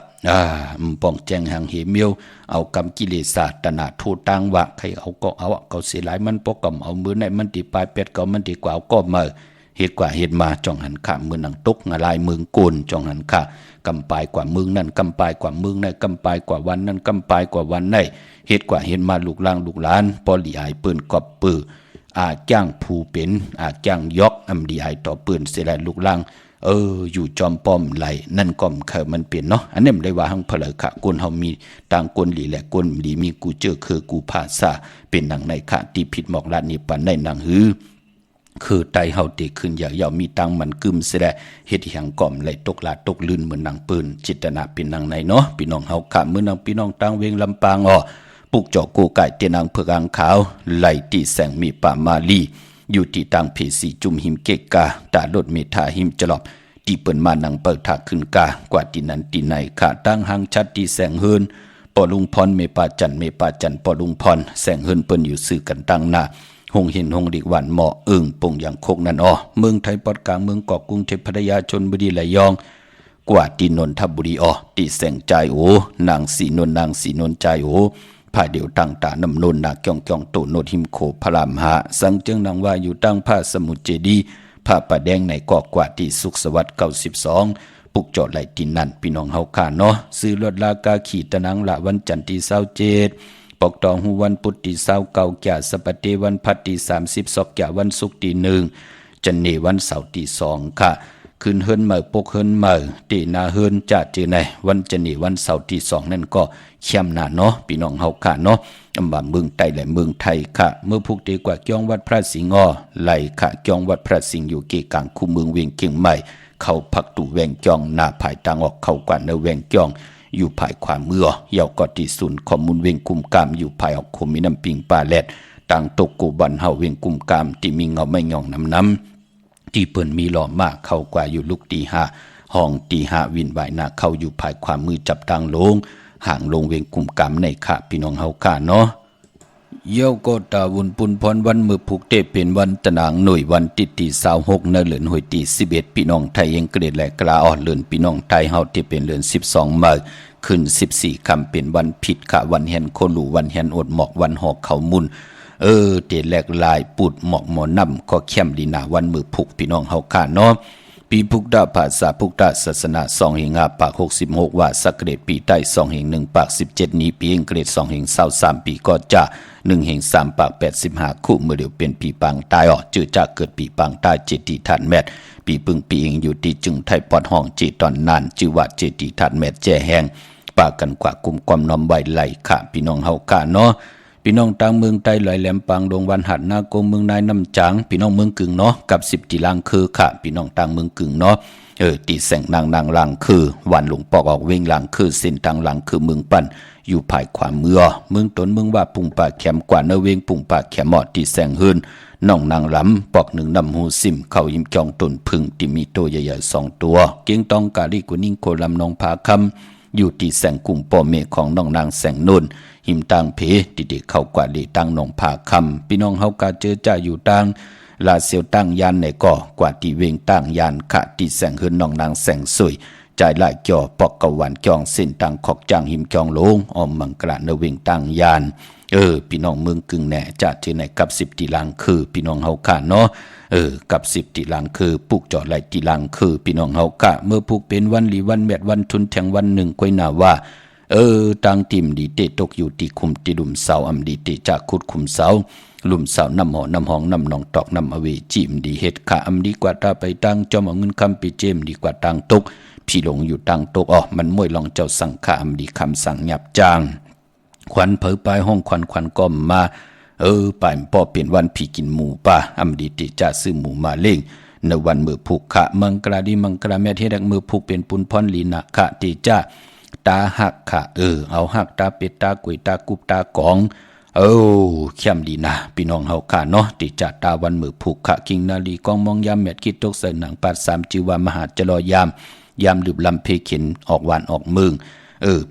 ป้องแจ้งหางเหมียวเอากรรมกิเลสตนาทูต่างวะใครเอาก็เอาเขาเสียหลายมันปกกำเอามือในมันตีปลายเป็ดก็มันตีกว่าเอาก็มาเหตุกว่าเหตุมาจองหันข้ามือนังตกงาลายเมืองโกนจองหันข้ากำปายกว่าเมืองนั่นกำปายกว่าเมืองในกำปายกว่าวันนั่นกำปายกว่าวันในเหตุกว่าเหตุมาลูกหลานปอลีอายปืนกอบปือจ้างผู้เป็นจ้างยกอำดีอายต่อปืนเสียหลายลูกหลานอยู่จอมป้อมไหลนั่นก็มันเปลี่ยนเนาะอันนี้มันได้ว่าหังเพลอค่ะกวนเฮามีต่างกวนหลีและกวนหลีมีกูเจอคือกูภาษาเป็นหนังในค่ะที่ผิดหมอกลาดนี่ปานในหนังหือคือไตเฮาเตขึ้นอย่ามีตังมันกึมเสียเฮ็ดหยังก่อมไหลตกลาดตกลื่นเหมือนหนังปืนจิตนาเป็นหนังในเนาะพี่น้องเฮาค่ะมื้อนังพี่น้องตังเวงลำปางปุกเจาะกูไก่เตนางเผือกางขาวไหลตีแสงมีป่ามาลีอยู่ที่ตังเพสีจุมหิมเกกาตาลดเมธาหิมจลอบที่เปิ้นมานังเปิดถาขึ้นกากว่าที่นั้นที่ไหนขาตั้งหางชัดที่แสงเฮินปอลุงพรเมปาจันปอลุงพรแสงเฮินเปิ้นอยู่ซื้อกันตั้งหน้าหงเห็นหงดิกวันเหมาะปงอย่างโคกนั่นเมืองไทยปอดกลางเมืองเกาะกรุงเทพพัทยาชลบุรีระยองกว่าที่นนทบุรีที่แสงใจนางสีนนใจผ้าเดียวตั้งตานำนนนาเกียงโตโนดหิมโขพระรามหาสังเจิงนางว่าอยู่ตั้งผ้าสมุทรเจดีผ้าป่าแดงในเกาะกว่าที่สุขสวัสดิ์92ปุกจอดไหลตินนั่นพี่น้องเฮาค่ะเนาะซื้อรถลากาขี่ตะนังละวันจันทร์ที่27ปอกตองหูวันพุธที่29แก่สปฏิวันพัดที่30ศอกแก่วันศุกร์ที่1จันเนวันเสาร์ที่2ค่ะขึ้นเฮิรนเมื่อปกเฮิรนเมื่อตีนาเฮิรนจะเจอในวันจันเนวันเสาร์ที่2นั่นก็เข้มหนาเนาะพี่น้องเฮาค่ะเนาะบ่าเมืองไทยและเมืองไทยค่ะเมื่อพุกดีกว่าเกียงวัดพระสิงห์ไหลค่ะเกียงวัดพระสิงห์อยู่เกกลางคูเมืองเวียงเกียงใหม่เข้าพักตู่แวงจองหน้าภายต่างออกเข้ากว่าในแวงจองอยู่ภายขวามือเยาวกอที่ศูนย์ข้อมูลเวียงกุมกามอยู่ภายออกคมมีน้ำปิงปลาแลดต่างตกกูบันเฮาเวียงกุมกามที่มีเงาไม่ย่องน้ำที่เปิ้นมีหล่อมากเข้ากว่าอยู่ลุกตี5ห้องตี5วินไหวหน้าเข้าอยู่ภายขวามือจับตังลงห่างลงเวียงกุมกามในค่ะพี่น้องเฮาค่ะเนาะเย้าก็ตาวุนปุนพรวันมือผูกเตเป็นวันตะนางหน่วยวันติตี26ในเดือนหวยตี11พี่น้องไทยเองเกรดและกลาเดือนพี่น้องไทยเฮาที่เป็นเดือน12มื้อขึ้น14ค่ำเป็นวันผิดค่ะวันแห่นโคลูวันแห่นอดหมอกวันหอกเขามุนเตแลกลายปุดหมอกหมอนำก็เข้มดีนาวันมือผูกพี่น้องเฮาค่ะเนาะปีพุกดาภาษาพุกดาศาสนา2เฮง5ปาก66ว่าสักเกรดปีใต้2เฮง1ปาก17นี้ปีเองเกรด2เฮง23ปีก็จะ1เฮง3ปาก85คู่เมื่อเดียวเป็นปีปางตายจือจะเกิดปีปางตายเจติฐานแมทปีปึงปีเองอยู่ที่จึงไทยปอดห้องจีตอนนานจือว่าเจติฐานแมทแจ้แหงปากกันกว่ากุมความน้อมไว้ไหลค่ะพี่น้องเฮาค่ะเนาะพี่น้องต่างเมืองใต้ลอยแหลมปางดงวันหัดนาโกเมืองนายน้ำจางพี่น้องเมืองกึ่งเนาะกับ10ตีลางคือค่ะพี่น้องต่างเมืองกึ่งเนาะตีแสงนางลางคือวันหลวงปอกออกเวงลางคือเส้นทางลางคือเมืองปั่นอยู่ภายขวามือเมืองตนเมืองว่าปุ่งป่าแขมกว่าเนเวงปุ่งป่าแขมเหมาะตีแสงเฮินน้องนางลำปอกหนึ่งนำหูซิมเข้ายิ้มจองตนพึ่งที่มีตัวใหญ่ๆ2ตัวเกียงตองกาลีกุนิ่งโคลำนองผาคำอยู่ที่แสงกลุ่มปอเมฆของน้องนางแสงนุ่นหิมตังเพติเด็กเข้ากว่าดีตั้งหนองผาคำพี่น้องเฮากาเจอจ่าอยู่ตั้งลาเซียวตั้งยานในก่อกว่าที่เวงตั้งยานขะที่แสงเฮินน้องนางแสงสวยใจหลายจ่อปอกกะวันจองเส้นตังขอกจางหิมจองโลงออมมังกระเนเวงตั้งยานพี่น้องเมืองกึ่งแหน่จะเจอในกับ10ตีลังคือพี่น้องเฮาค่ะเนาะกับ10ตีลังคือปุกจอดไหลตีลังคือพี่น้องเฮากะเมื่อปุกเป็นวันหลีวันแมดวันทุนแทงวันหนึ่งก้อยหน้าว่าตังติมดีเตตกอยู่ที่คุมติดุมเสาอำดีเตจากขุดคุมเสาลุมเสาน้ำหอน้ำหองน้ำหนองตอกน้ำอเวจิมดีเฮ็ดขาอำดีกว่าตาไปตังจอมเอาเงินคำไปเจมดีกว่าตังตกพี่หลงอยู่ตังตกมันมวยลองเจ้าสั่งขาอำดีคำสั่งหยับจางควันเผยปลายห้องควันก้มมาป่ายป่อเป็นวันพี่กินหมูป่าอำดีเตจะซื้อหมูมาเล่งในวันมือผูกขะมังกราดีมังกราแม่เทดักมือผูกเป็นปุนพรลีนะขะเตจะ ตาหักค่ะเอาหักตาเป็ดตากุยตากุบตากองเข้มดีนะพี่น้องเฮาค่ะเนาะติจัดตาวันมือผูกค่ะคิงนาลีกองมองยามแมดคิดตกใส่หนังปัด3จีวามหาจรอยามลืบลำเพเข็นออกหวานออกมึง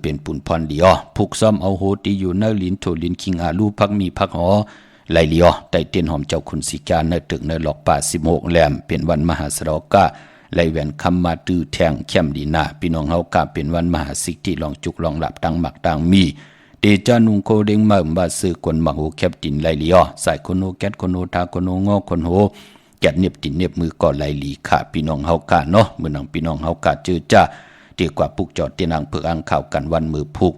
เป็นปุ่นพรดีผูกซ้อมเอาโหตีอยู่เนลินโถลินคิงอาลูพักมีพักหอไหลลีไต่เตียนหอมเจ้าคุณสิกาเนตึกเนหลอกป่า16แหลมเป็นวันมหาสรกะไหลแหวนคำมาตื้อแทงเข้มดีนาพี่น้องเฮากะเป็นวันมหาสิกที่ลองจุกลองหลับตังหมักตังมีเดจานุงโคเด้งมาบาซื้อกวนมักโหแคบตินไหลลีใส่คนโหแกดคนโหทาคนโหงอคนโหแกดเน็บตินเน็บมือก่อไหลลีค่ะพี่น้องเฮากะเนาะมื้อนังพี่น้องเฮากะเจอจ้าดีกว่าปุกจอดเตียนางเพิกอังข่าวกันวันมือพุก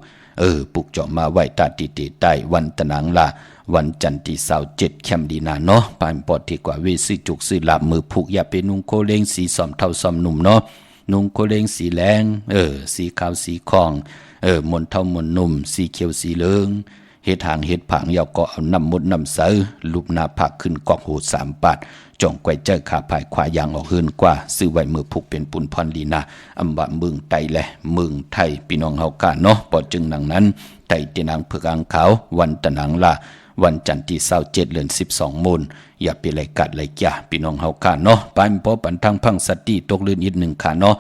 ปุกเจาะมาไหวตาติเตใต้วันตะนางลาวันจันทร์ที่27เข้มดีนาเนาะปานปอดที่กว่าเวซื้อจุกซื้อลาบมือพุกอย่าเป็นนุ่งโคเลงสีสอมเท่าสอมหนุ่มเนาะนุ่งโคเลงสีแดงสีขาวสีคองมนเท่ามนนุ่มสีเขียวสีเหลืองเฮ็ดหางเฮ็ดผางยาวก็เอาน้ำมดน้ำเสือลูบหน้าผากขึ้นกอกหู3 ปาดจ่องไกวเจอขาภายขวายางออกเฮือนกว่าซื้อไว้มือผูกเป็นปุ่นพรดีนาอำบะเมืองไตแลเมืองไทยพี่น้องเฮากะเนาะปอจึงดังนั้นไตเตนางเพิกอังขาววันตะนางลาวันจันทร์ที่27เดือน12มูลอย่าไปไหลกัดไหลจ่าพี่น้องเฮากะเนาะปานพอปันทางพังสติตกลื่นอีก1ขาเนาะ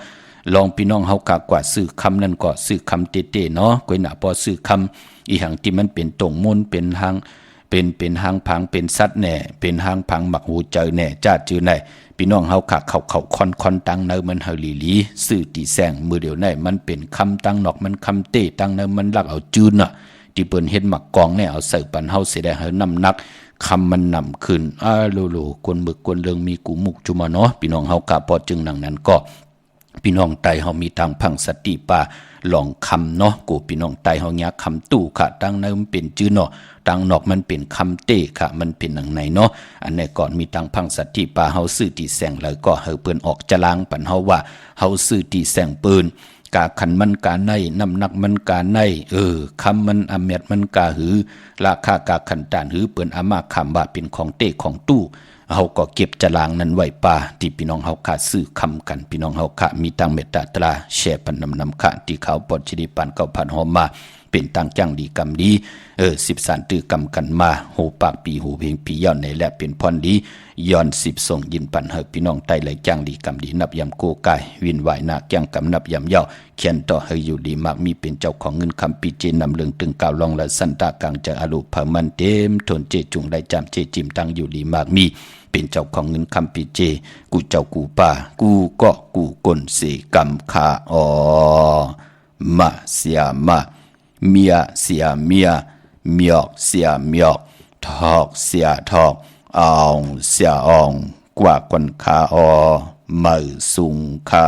ลองพี่น้องเฮากะกว่าซื้อคำนั้นก็ซื้อคำเตๆเนาะกวยหน้าพอซื้อคำอีหังที่มันเป็นตรงมูลเป็นหางเป็นหางพังเป็นสัตว์แน่เป็นหางพังหมักหูเจอแน่จ้าจือไหนพี่น้องเฮาขาเขาคอนตังเนอมันเฮลีสื่อตีแสงมือเดียวไหนมันเป็นคำตังนอกมันคำเตตังเนอมันลักเอาจืนน่ะที่เปิ้นเฮ็ดหมักกองเนี่ยเอาใส่ปันเฮาสิได้เฮาน้ำหนักคำมันนำขึ้นโลกวนมึกกวนเริงมีกูมุกจุมาเนาะพี่น้องเฮากะพอจึงดังนั้นก็พี่น้องไตเฮามีทางพังสติป่าลองคำเนาะกูพี่น้องไตเฮายักคำตู้ค่ะตังเนอมันเป็นจืนเนาะตังนอกมันเป็นคำเตะค่ะมันเป็นหนังไหนเนาะอันนี้ก่อนมีตังพังสติป่าเฮาซื้อตีแสงเลยก็เฮาเปิ้นออกจะล้างปันเฮาว่าเฮาซื้อตีแสงปืนกาขันมันกาในน้ำหนักมันกาในคำมันอเมดมันกาหือราคากาขันตานหือเปิ้นอามาคำว่าเป็นของเตะของตู้เฮาก็เก็บจะล้างนั้นไว้ป่าที่พี่น้องเฮาขาซื้อคำกันพี่น้องเฮาขามีตังเมตตาตราแชร์ปันนำค่ะที่เขาปอดชิดิปัน9,000หอมมาเป็นตังจังดีกำดี10 สารตื้อกำกันมาโหปากปีหูเพลงปีย้อนในและเป็นพรดีย้อน10ส่งยินปันเฮอพี่น้องไตไหลจังดีกำดีนับยำโกกายวินไหวนาคจังกำนับยำเย้าเขียนต่อเฮอยู่ดีมากมีเป็นเจ้าของเงินคำปีเจนำเลืองตึงกาวลองและสันตากลางจะอรุภมันเต็มทนเจจุงได้จำเจจิมตังอยู่ดีมากมีเป็นเจ้าของเงินคำปีเจกูเจ้ากูป่ากูก็กูกลเสกำขามาเสียมาเมียเสียเมียเมียกเสียเมียกทอกเสียทอกอองเสียอองกว่าคนขามือสุงคา